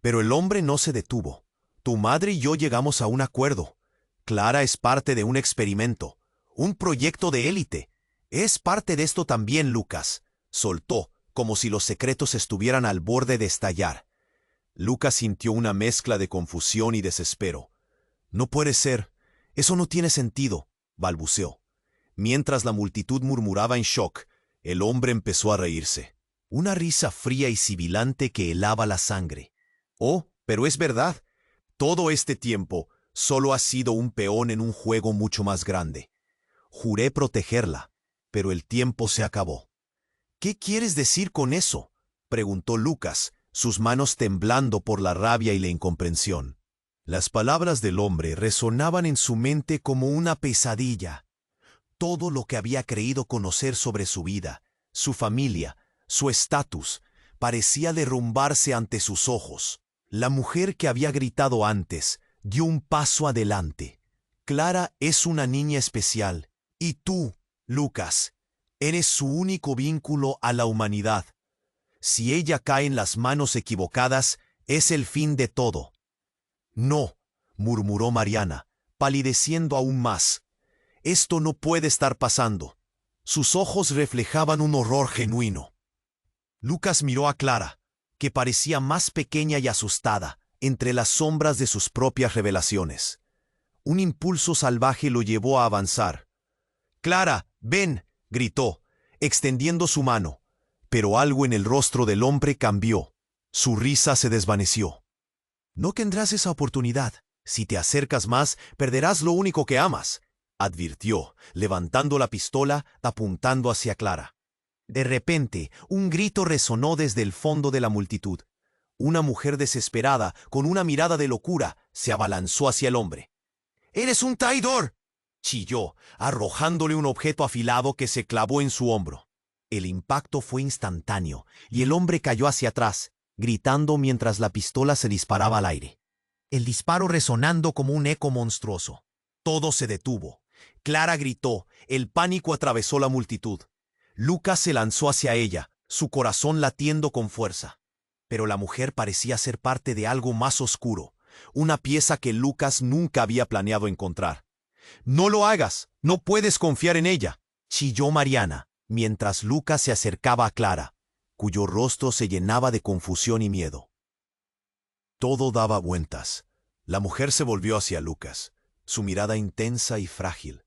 Pero el hombre no se detuvo. «Tu madre y yo llegamos a un acuerdo. Clara es parte de un experimento, un proyecto de élite. Es parte de esto también, Lucas», soltó, como si los secretos estuvieran al borde de estallar. Lucas sintió una mezcla de confusión y desespero. No puede ser. Eso no tiene sentido, balbuceó. Mientras la multitud murmuraba en shock, el hombre empezó a reírse. Una risa fría y sibilante que helaba la sangre. Oh, pero es verdad. Todo este tiempo solo has sido un peón en un juego mucho más grande. Juré protegerla, pero el tiempo se acabó. ¿Qué quieres decir con eso?, preguntó Lucas, sus manos temblando por la rabia y la incomprensión. Las palabras del hombre resonaban en su mente como una pesadilla. Todo lo que había creído conocer sobre su vida, su familia, su estatus, parecía derrumbarse ante sus ojos. La mujer que había gritado antes dio un paso adelante. Clara es una niña especial, y tú, Lucas, eres su único vínculo a la humanidad. Si ella cae en las manos equivocadas, es el fin de todo. No, murmuró Mariana, palideciendo aún más. Esto no puede estar pasando. Sus ojos reflejaban un horror genuino. Lucas miró a Clara, que parecía más pequeña y asustada, entre las sombras de sus propias revelaciones. Un impulso salvaje lo llevó a avanzar. «Clara, ven», gritó, extendiendo su mano. Pero algo en el rostro del hombre cambió. Su risa se desvaneció. «No tendrás esa oportunidad. Si te acercas más, perderás lo único que amas», advirtió, levantando la pistola, apuntando hacia Clara. De repente, un grito resonó desde el fondo de la multitud. Una mujer desesperada, con una mirada de locura, se abalanzó hacia el hombre. «¡Eres un traidor!», chilló, arrojándole un objeto afilado que se clavó en su hombro. El impacto fue instantáneo, y el hombre cayó hacia atrás, gritando mientras la pistola se disparaba al aire. El disparo resonando como un eco monstruoso. Todo se detuvo. Clara gritó, el pánico atravesó la multitud. Lucas se lanzó hacia ella, su corazón latiendo con fuerza. Pero la mujer parecía ser parte de algo más oscuro, una pieza que Lucas nunca había planeado encontrar. «No lo hagas, no puedes confiar en ella», chilló Mariana, mientras Lucas se acercaba a Clara, cuyo rostro se llenaba de confusión y miedo. Todo daba vueltas. La mujer se volvió hacia Lucas, su mirada intensa y frágil.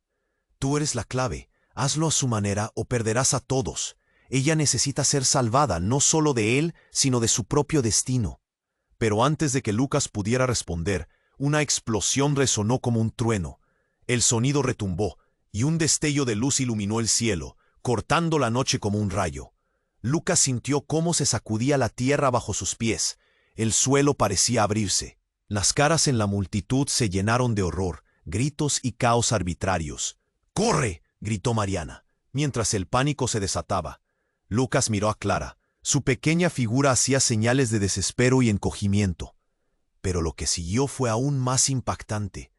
«Tú eres la clave. Hazlo a su manera o perderás a todos. Ella necesita ser salvada, no solo de él, sino de su propio destino». Pero antes de que Lucas pudiera responder, una explosión resonó como un trueno. El sonido retumbó, y un destello de luz iluminó el cielo, cortando la noche como un rayo. Lucas sintió cómo se sacudía la tierra bajo sus pies. El suelo parecía abrirse. Las caras en la multitud se llenaron de horror, gritos y caos arbitrarios. «¡Corre!», gritó Mariana, mientras el pánico se desataba. Lucas miró a Clara. Su pequeña figura hacía señales de desespero y encogimiento. Pero lo que siguió fue aún más impactante.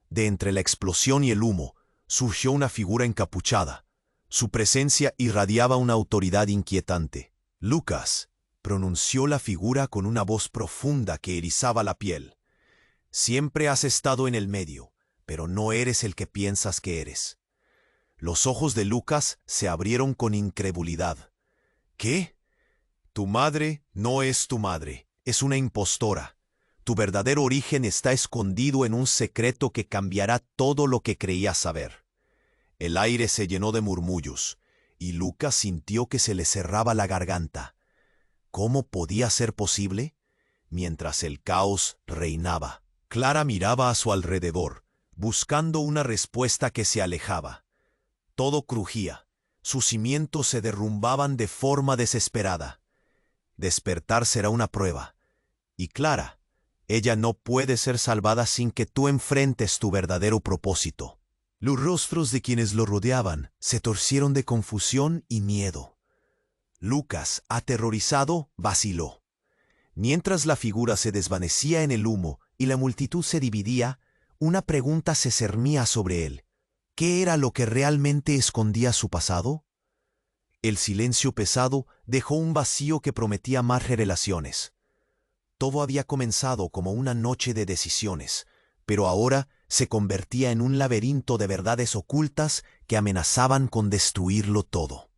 De entre la explosión y el humo, surgió una figura encapuchada. Su presencia irradiaba una autoridad inquietante. «Lucas», pronunció la figura con una voz profunda que erizaba la piel. «Siempre has estado en el medio, pero no eres el que piensas que eres». Los ojos de Lucas se abrieron con incredulidad. «¿Qué? Tu madre no es tu madre, es una impostora. Tu verdadero origen está escondido en un secreto que cambiará todo lo que creías saber». El aire se llenó de murmullos, y Lucas sintió que se le cerraba la garganta. ¿Cómo podía ser posible? Mientras el caos reinaba, Clara miraba a su alrededor, buscando una respuesta que se alejaba. Todo crujía, sus cimientos se derrumbaban de forma desesperada. Despertar será una prueba. Y Clara, ella no puede ser salvada sin que tú enfrentes tu verdadero propósito. Los rostros de quienes lo rodeaban se torcieron de confusión y miedo. Lucas, aterrorizado, vaciló. Mientras la figura se desvanecía en el humo y la multitud se dividía, una pregunta se cernía sobre él. ¿Qué era lo que realmente escondía su pasado? El silencio pesado dejó un vacío que prometía más revelaciones. Todo había comenzado como una noche de decisiones, pero ahora se convertía en un laberinto de verdades ocultas que amenazaban con destruirlo todo.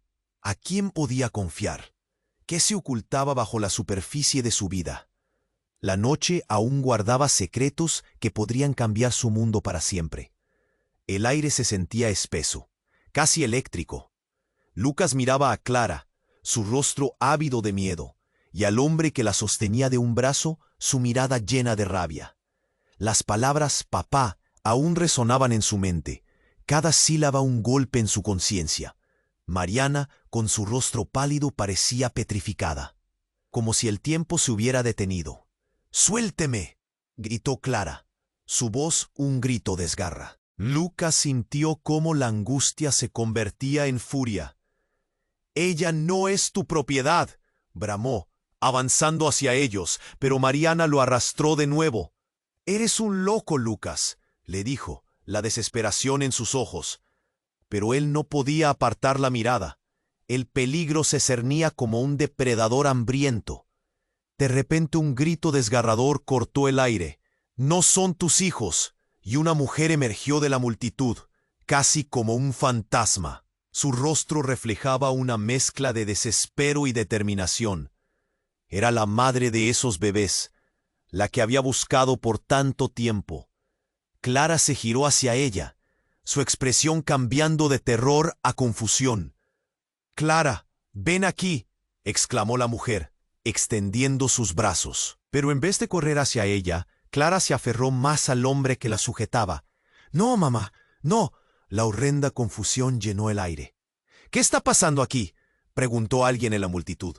¿A quién podía confiar? ¿Qué se ocultaba bajo la superficie de su vida? La noche aún guardaba secretos que podrían cambiar su mundo para siempre. El aire se sentía espeso, casi eléctrico. Lucas miraba a Clara, su rostro ávido de miedo, y al hombre que la sostenía de un brazo, su mirada llena de rabia. Las palabras papá aún resonaban en su mente, cada sílaba un golpe en su conciencia. Mariana, con su rostro pálido, parecía petrificada, como si el tiempo se hubiera detenido. «¡Suélteme!», gritó Clara, su voz un grito desgarra. Lucas sintió cómo la angustia se convertía en furia. «Ella no es tu propiedad», bramó, avanzando hacia ellos, pero Mariana lo arrastró de nuevo. «Eres un loco, Lucas», le dijo, la desesperación en sus ojos. Pero él no podía apartar la mirada. El peligro se cernía como un depredador hambriento. De repente un grito desgarrador cortó el aire. «No son tus hijos», y una mujer emergió de la multitud, casi como un fantasma. Su rostro reflejaba una mezcla de desespero y determinación. Era la madre de esos bebés, la que había buscado por tanto tiempo. Clara se giró hacia ella, su expresión cambiando de terror a confusión. «Clara, ven aquí», exclamó la mujer, extendiendo sus brazos. Pero en vez de correr hacia ella, Clara se aferró más al hombre que la sujetaba. «No, mamá, no». La horrenda confusión llenó el aire. «¿Qué está pasando aquí?», preguntó alguien en la multitud.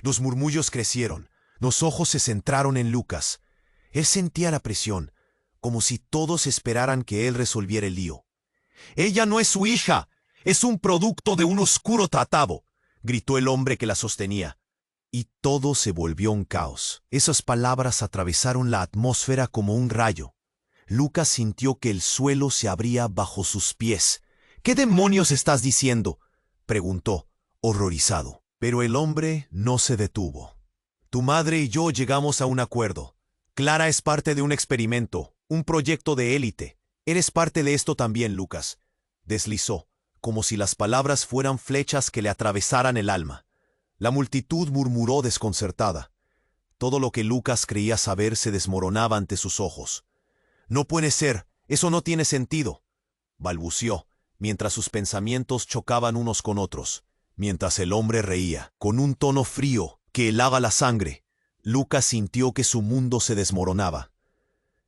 Los murmullos crecieron, los ojos se centraron en Lucas. Él sentía la presión, como si todos esperaran que él resolviera el lío. «Ella no es su hija, es un producto de un oscuro tratado», gritó el hombre que la sostenía. Y todo se volvió un caos. Esas palabras atravesaron la atmósfera como un rayo. Lucas sintió que el suelo se abría bajo sus pies. «¿Qué demonios estás diciendo?», preguntó, horrorizado. Pero el hombre no se detuvo. «Tu madre y yo llegamos a un acuerdo. Clara es parte de un experimento, un proyecto de élite. Eres parte de esto también, Lucas», deslizó, como si las palabras fueran flechas que le atravesaran el alma. La multitud murmuró desconcertada. Todo lo que Lucas creía saber se desmoronaba ante sus ojos. «No puede ser, eso no tiene sentido», balbució, mientras sus pensamientos chocaban unos con otros. Mientras el hombre reía, con un tono frío que helaba la sangre, Lucas sintió que su mundo se desmoronaba.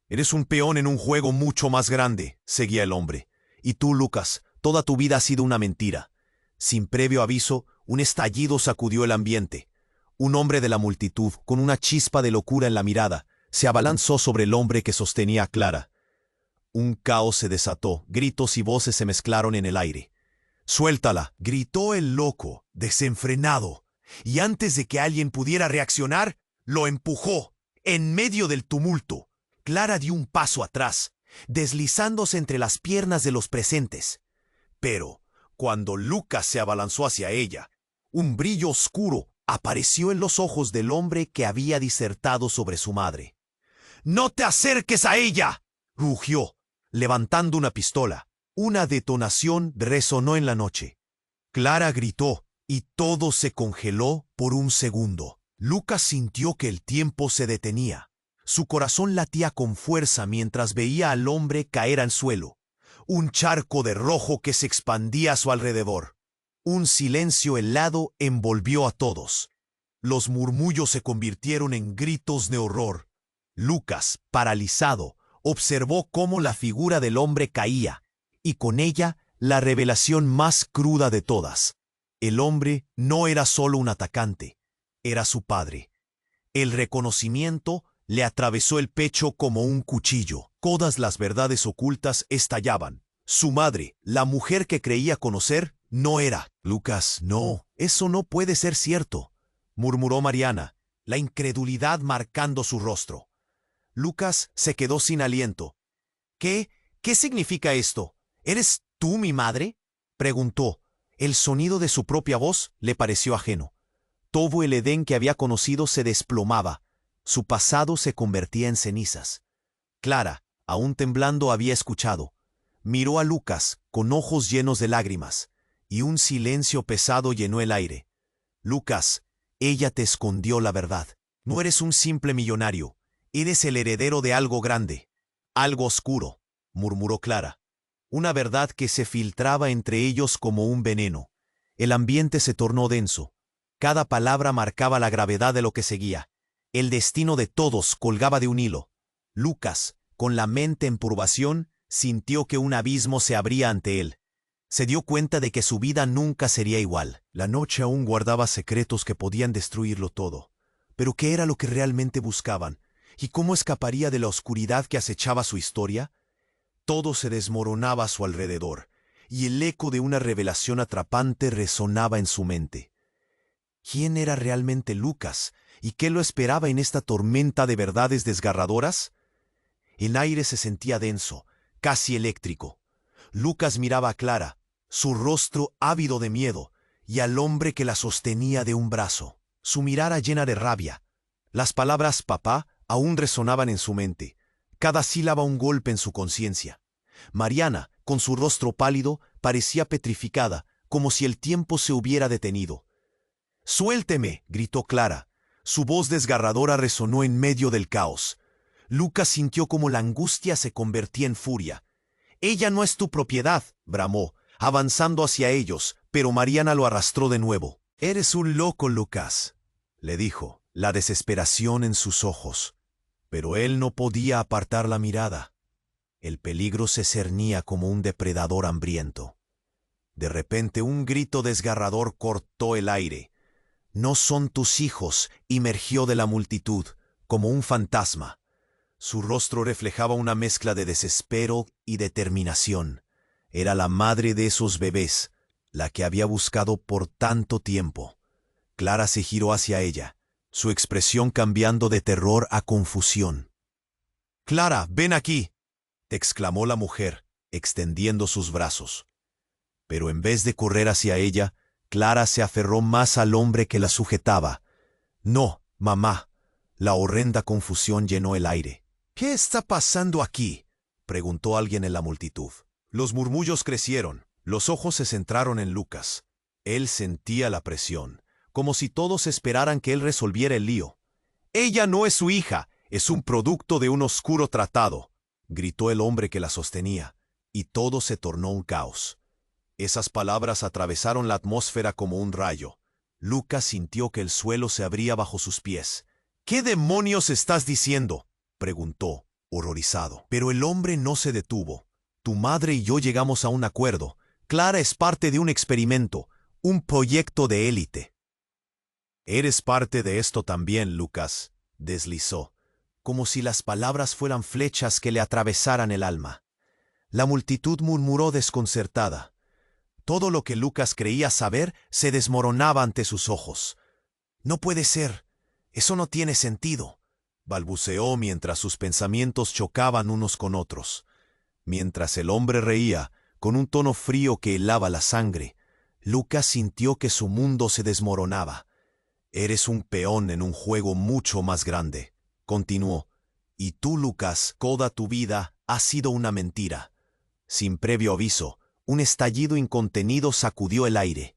«Eres un peón en un juego mucho más grande», seguía el hombre. «Y tú, Lucas, toda tu vida ha sido una mentira». Sin previo aviso, un estallido sacudió el ambiente. Un hombre de la multitud, con una chispa de locura en la mirada, se abalanzó sobre el hombre que sostenía a Clara. Un caos se desató, gritos y voces se mezclaron en el aire. «¡Suéltala!», gritó el loco, desenfrenado, y antes de que alguien pudiera reaccionar, lo empujó. En medio del tumulto, Clara dio un paso atrás, deslizándose entre las piernas de los presentes. Pero, cuando Lucas se abalanzó hacia ella, un brillo oscuro apareció en los ojos del hombre que había disertado sobre su madre. «¡No te acerques a ella!», rugió, levantando una pistola. Una detonación resonó en la noche. Clara gritó, y todo se congeló por un segundo. Lucas sintió que el tiempo se detenía. Su corazón latía con fuerza mientras veía al hombre caer al suelo. Un charco de rojo que se expandía a su alrededor. Un silencio helado envolvió a todos. Los murmullos se convirtieron en gritos de horror. Lucas, paralizado, observó cómo la figura del hombre caía, y con ella la revelación más cruda de todas. El hombre no era solo un atacante, era su padre. El reconocimiento le atravesó el pecho como un cuchillo. Todas las verdades ocultas estallaban. Su madre, la mujer que creía conocer, no era. «Lucas, no, eso no puede ser cierto», murmuró Mariana, la incredulidad marcando su rostro. Lucas se quedó sin aliento. «¿Qué significa esto? ¿Eres tú mi madre?», preguntó. El sonido de su propia voz le pareció ajeno. Todo el Edén que había conocido se desplomaba. Su pasado se convertía en cenizas. Clara, aún temblando, había escuchado. Miró a Lucas con ojos llenos de lágrimas, y un silencio pesado llenó el aire. «Lucas, ella te escondió la verdad. No eres un simple millonario. Eres el heredero de algo grande, algo oscuro, murmuró Clara. Una verdad que se filtraba entre ellos como un veneno. El ambiente se tornó denso. Cada palabra marcaba la gravedad de lo que seguía. El destino de todos colgaba de un hilo. Lucas, con la mente en turbación, sintió que un abismo se abría ante él. Se dio cuenta de que su vida nunca sería igual. La noche aún guardaba secretos que podían destruirlo todo. Pero ¿qué era lo que realmente buscaban? ¿Y cómo escaparía de la oscuridad que acechaba su historia? Todo se desmoronaba a su alrededor, y el eco de una revelación atrapante resonaba en su mente. ¿Quién era realmente Lucas? ¿Y qué lo esperaba en esta tormenta de verdades desgarradoras? El aire se sentía denso, casi eléctrico. Lucas miraba a Clara, su rostro ávido de miedo, y al hombre que la sostenía de un brazo, su mirada llena de rabia. Las palabras papá aún resonaban en su mente, cada sílaba un golpe en su conciencia. Mariana, con su rostro pálido, parecía petrificada, como si el tiempo se hubiera detenido. «¡Suélteme!», gritó Clara. Su voz desgarradora resonó en medio del caos. Lucas sintió como la angustia se convertía en furia. «Ella no es tu propiedad», bramó, avanzando hacia ellos, pero Mariana lo arrastró de nuevo. «Eres un loco, Lucas», le dijo, la desesperación en sus ojos. Pero él no podía apartar la mirada. El peligro se cernía como un depredador hambriento. De repente un grito desgarrador cortó el aire. «No son tus hijos», emergió de la multitud, como un fantasma. Su rostro reflejaba una mezcla de desespero y determinación. Era la madre de esos bebés, la que había buscado por tanto tiempo. Clara se giró hacia ella, su expresión cambiando de terror a confusión. «Clara, ven aquí», exclamó la mujer, extendiendo sus brazos. Pero en vez de correr hacia ella, Clara se aferró más al hombre que la sujetaba. «No, mamá». La horrenda confusión llenó el aire. «¿Qué está pasando aquí?», preguntó alguien en la multitud. Los murmullos crecieron, los ojos se centraron en Lucas. Él sentía la presión, como si todos esperaran que él resolviera el lío. «Ella no es su hija, es un producto de un oscuro tratado», gritó el hombre que la sostenía, y todo se tornó un caos. Esas palabras atravesaron la atmósfera como un rayo. Lucas sintió que el suelo se abría bajo sus pies. «¿Qué demonios estás diciendo?», preguntó, horrorizado. Pero el hombre no se detuvo. «Tu madre y yo llegamos a un acuerdo. Clara es parte de un experimento, un proyecto de élite». «Eres parte de esto también, Lucas», deslizó, como si las palabras fueran flechas que le atravesaran el alma. La multitud murmuró desconcertada. Todo lo que Lucas creía saber se desmoronaba ante sus ojos. «No puede ser. Eso no tiene sentido», balbuceó mientras sus pensamientos chocaban unos con otros. Mientras el hombre reía, con un tono frío que helaba la sangre, Lucas sintió que su mundo se desmoronaba. «Eres un peón en un juego mucho más grande», continuó. «Y tú, Lucas, toda tu vida has sido una mentira». Sin previo aviso, un estallido incontenido sacudió el aire.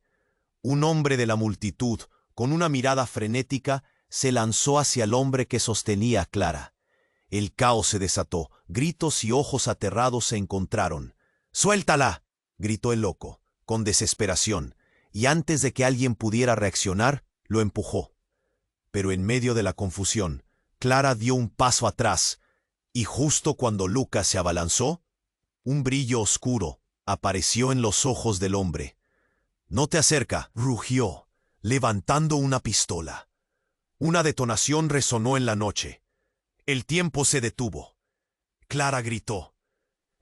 Un hombre de la multitud, con una mirada frenética, se lanzó hacia el hombre que sostenía a Clara. El caos se desató, gritos y ojos aterrados se encontraron. «¡Suéltala!», gritó el loco, con desesperación, y antes de que alguien pudiera reaccionar, lo empujó. Pero en medio de la confusión, Clara dio un paso atrás, y justo cuando Lucas se abalanzó, un brillo oscuro apareció en los ojos del hombre. «No te acerca», rugió, levantando una pistola. Una detonación resonó en la noche. El tiempo se detuvo. Clara gritó.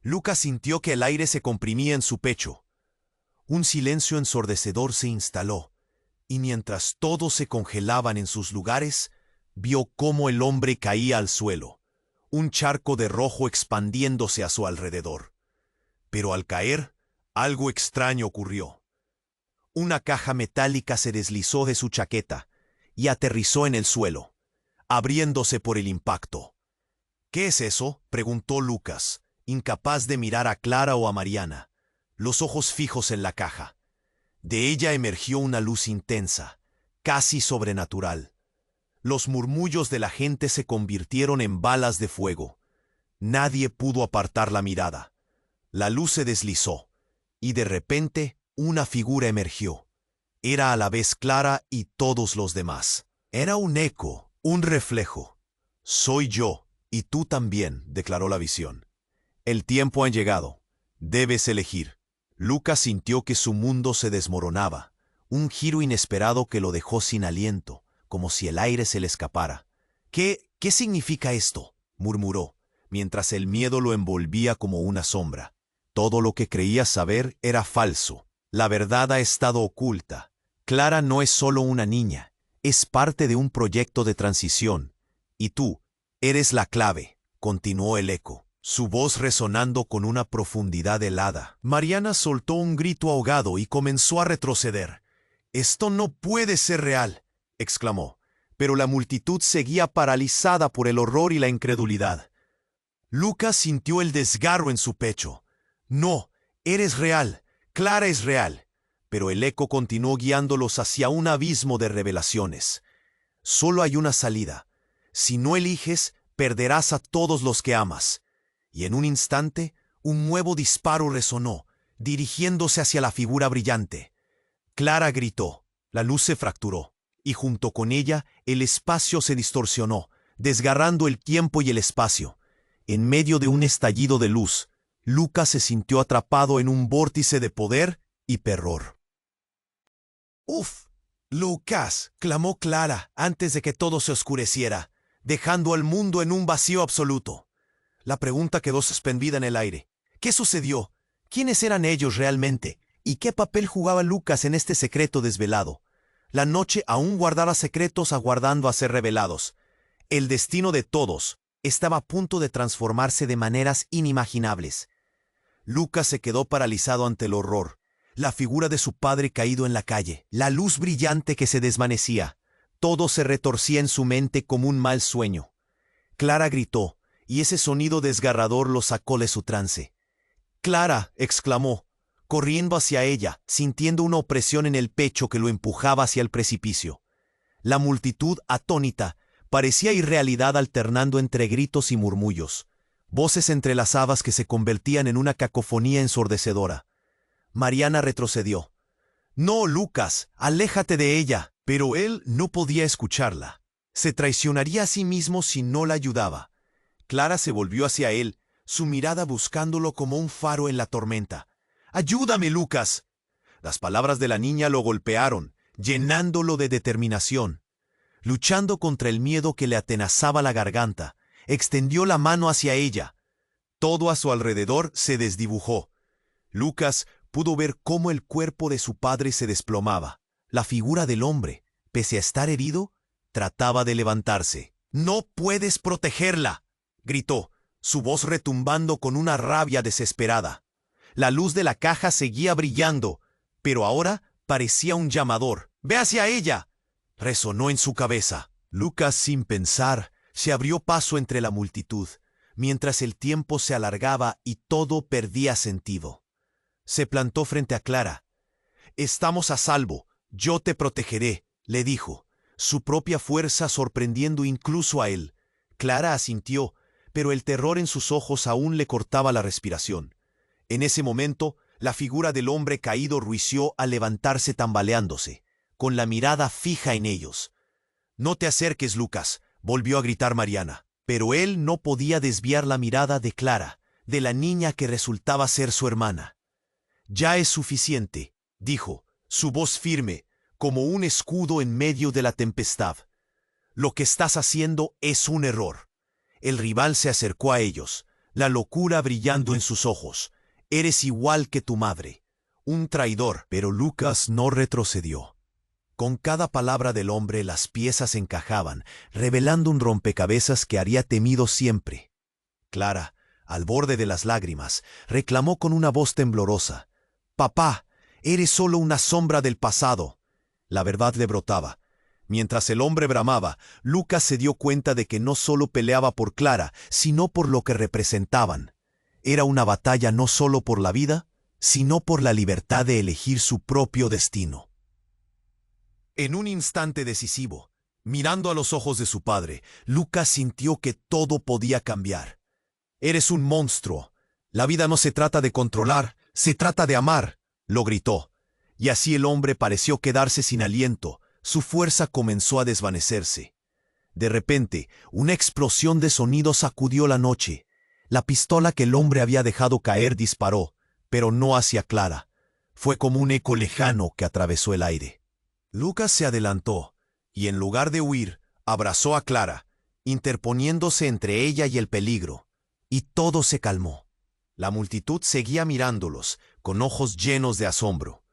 Lucas sintió que el aire se comprimía en su pecho. Un silencio ensordecedor se instaló, y mientras todos se congelaban en sus lugares, vio cómo el hombre caía al suelo, un charco de rojo expandiéndose a su alrededor. Pero al caer, algo extraño ocurrió. Una caja metálica se deslizó de su chaqueta y aterrizó en el suelo, abriéndose por el impacto. «¿Qué es eso?», preguntó Lucas, incapaz de mirar a Clara o a Mariana, los ojos fijos en la caja. De ella emergió una luz intensa, casi sobrenatural. Los murmullos de la gente se convirtieron en balas de fuego. Nadie pudo apartar la mirada. La luz se deslizó, y de repente una figura emergió. Era a la vez Clara y todos los demás. Era un eco, un reflejo. «Soy yo, y tú también», declaró la visión. «El tiempo ha llegado. Debes elegir». Lucas sintió que su mundo se desmoronaba, un giro inesperado que lo dejó sin aliento, como si el aire se le escapara. ¿Qué significa esto?», murmuró, mientras el miedo lo envolvía como una sombra. Todo lo que creía saber era falso. La verdad ha estado oculta. Clara no es solo una niña, es parte de un proyecto de transición. Y tú, eres la clave, continuó el eco, su voz resonando con una profundidad helada. Mariana soltó un grito ahogado y comenzó a retroceder. «Esto no puede ser real», exclamó, pero la multitud seguía paralizada por el horror y la incredulidad. Lucas sintió el desgarro en su pecho. «No, eres real, Clara es real». Pero el eco continuó guiándolos hacia un abismo de revelaciones. «Solo hay una salida. Si no eliges, perderás a todos los que amas». Y en un instante, un nuevo disparo resonó, dirigiéndose hacia la figura brillante. Clara gritó, la luz se fracturó, y junto con ella el espacio se distorsionó, desgarrando el tiempo y el espacio. En medio de un estallido de luz, Lucas se sintió atrapado en un vórtice de poder y terror. «¡Uf! Lucas», clamó Clara antes de que todo se oscureciera, dejando al mundo en un vacío absoluto. La pregunta quedó suspendida en el aire. ¿Qué sucedió? ¿Quiénes eran ellos realmente? ¿Y qué papel jugaba Lucas en este secreto desvelado? La noche aún guardaba secretos aguardando a ser revelados. El destino de todos estaba a punto de transformarse de maneras inimaginables. Lucas se quedó paralizado ante el horror. La figura de su padre caído en la calle, la luz brillante que se desvanecía. Todo se retorcía en su mente como un mal sueño. Clara gritó, y ese sonido desgarrador lo sacó de su trance. «¡Clara!», exclamó, corriendo hacia ella, sintiendo una opresión en el pecho que lo empujaba hacia el precipicio. La multitud, atónita, parecía irrealidad alternando entre gritos y murmullos. Voces entrelazadas que se convertían en una cacofonía ensordecedora. Mariana retrocedió. «No, Lucas, aléjate de ella». Pero él no podía escucharla. Se traicionaría a sí mismo si no la ayudaba. Clara se volvió hacia él, su mirada buscándolo como un faro en la tormenta. «¡Ayúdame, Lucas!». Las palabras de la niña lo golpearon, llenándolo de determinación. Luchando contra el miedo que le atenazaba la garganta, extendió la mano hacia ella. Todo a su alrededor se desdibujó. Lucas pudo ver cómo el cuerpo de su padre se desplomaba. La figura del hombre, pese a estar herido, trataba de levantarse. «¡No puedes protegerla!», gritó, su voz retumbando con una rabia desesperada. La luz de la caja seguía brillando, pero ahora parecía un llamador. «¡Ve hacia ella!», resonó en su cabeza. Lucas, sin pensar, se abrió paso entre la multitud, mientras el tiempo se alargaba y todo perdía sentido. Se plantó frente a Clara. «Estamos a salvo. Yo te protegeré», le dijo, su propia fuerza sorprendiendo incluso a él. Clara asintió, pero el terror en sus ojos aún le cortaba la respiración. En ese momento, la figura del hombre caído ruiseó al levantarse tambaleándose, con la mirada fija en ellos. «No te acerques, Lucas», volvió a gritar Mariana, pero él no podía desviar la mirada de Clara, de la niña que resultaba ser su hermana. «Ya es suficiente», dijo, su voz firme, como un escudo en medio de la tempestad. «Lo que estás haciendo es un error». El rival se acercó a ellos, la locura brillando en sus ojos. «Eres igual que tu madre, un traidor». Pero Lucas no retrocedió. Con cada palabra del hombre las piezas encajaban, revelando un rompecabezas que haría temido siempre. Clara, al borde de las lágrimas, reclamó con una voz temblorosa: «Papá, eres solo una sombra del pasado». La verdad le brotaba. Mientras el hombre bramaba, Lucas se dio cuenta de que no solo peleaba por Clara, sino por lo que representaban. Era una batalla no solo por la vida, sino por la libertad de elegir su propio destino. En un instante decisivo, Mirando a los ojos de su padre, Lucas sintió que todo podía cambiar. «Eres un monstruo. La vida no se trata de controlar, se trata de amar», lo gritó. Y así el hombre pareció quedarse sin aliento, su fuerza comenzó a desvanecerse. De repente, una explosión de sonido sacudió la noche. La pistola que el hombre había dejado caer disparó, pero no hacia Clara. Fue como un eco lejano que atravesó el aire. Lucas se adelantó, y en lugar de huir, abrazó a Clara, interponiéndose entre ella y el peligro, y todo se calmó. La multitud seguía mirándolos, con ojos llenos de asombro.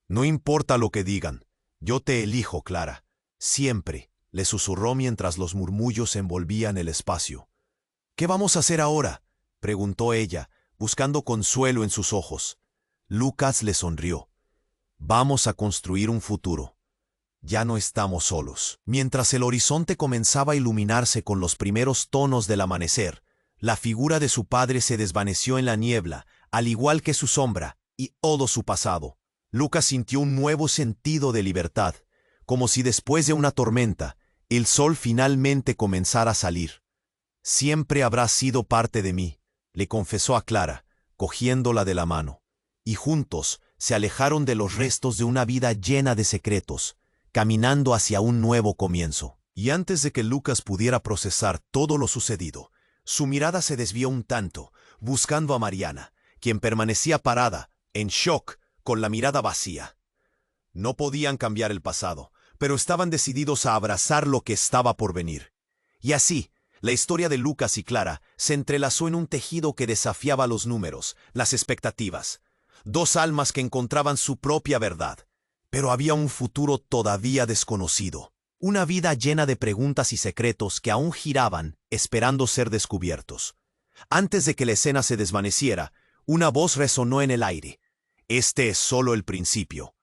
«No importa lo que digan, yo te elijo, Clara, siempre», le susurró mientras los murmullos envolvían el espacio. «¿Qué vamos a hacer ahora?», preguntó ella, buscando consuelo en sus ojos. Lucas le sonrió. «Vamos a construir un futuro. Ya no estamos solos». Mientras el horizonte comenzaba a iluminarse con los primeros tonos del amanecer, la figura de su padre se desvaneció en la niebla, al igual que su sombra y todo su pasado. Lucas sintió un nuevo sentido de libertad, como si después de una tormenta, el sol finalmente comenzara a salir. «Siempre habrás sido parte de mí», le confesó a Clara, cogiéndola de la mano. Y juntos se alejaron de los restos de una vida llena de secretos, caminando hacia un nuevo comienzo. Y antes de que Lucas pudiera procesar todo lo sucedido, su mirada se desvió un tanto, buscando a Mariana, quien permanecía parada, en shock, con la mirada vacía. No podían cambiar el pasado, pero estaban decididos a abrazar lo que estaba por venir. Y así, la historia de Lucas y Clara se entrelazó en un tejido que desafiaba los números, las expectativas. Dos almas que encontraban su propia verdad. Pero había un futuro todavía desconocido. Una vida llena de preguntas y secretos que aún giraban, esperando ser descubiertos. Antes de que la escena se desvaneciera, una voz resonó en el aire. «Este es solo el principio.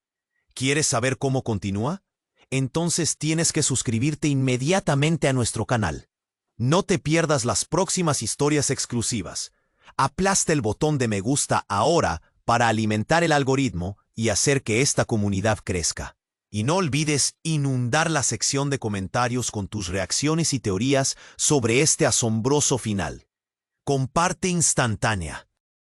¿Quieres saber cómo continúa? Entonces tienes que suscribirte inmediatamente a nuestro canal. No te pierdas las próximas historias exclusivas. Aplasta el botón de me gusta ahora para alimentar el algoritmo y hacer que esta comunidad crezca. Y no olvides inundar la sección de comentarios con tus reacciones y teorías sobre este asombroso final. Comparte instantánea.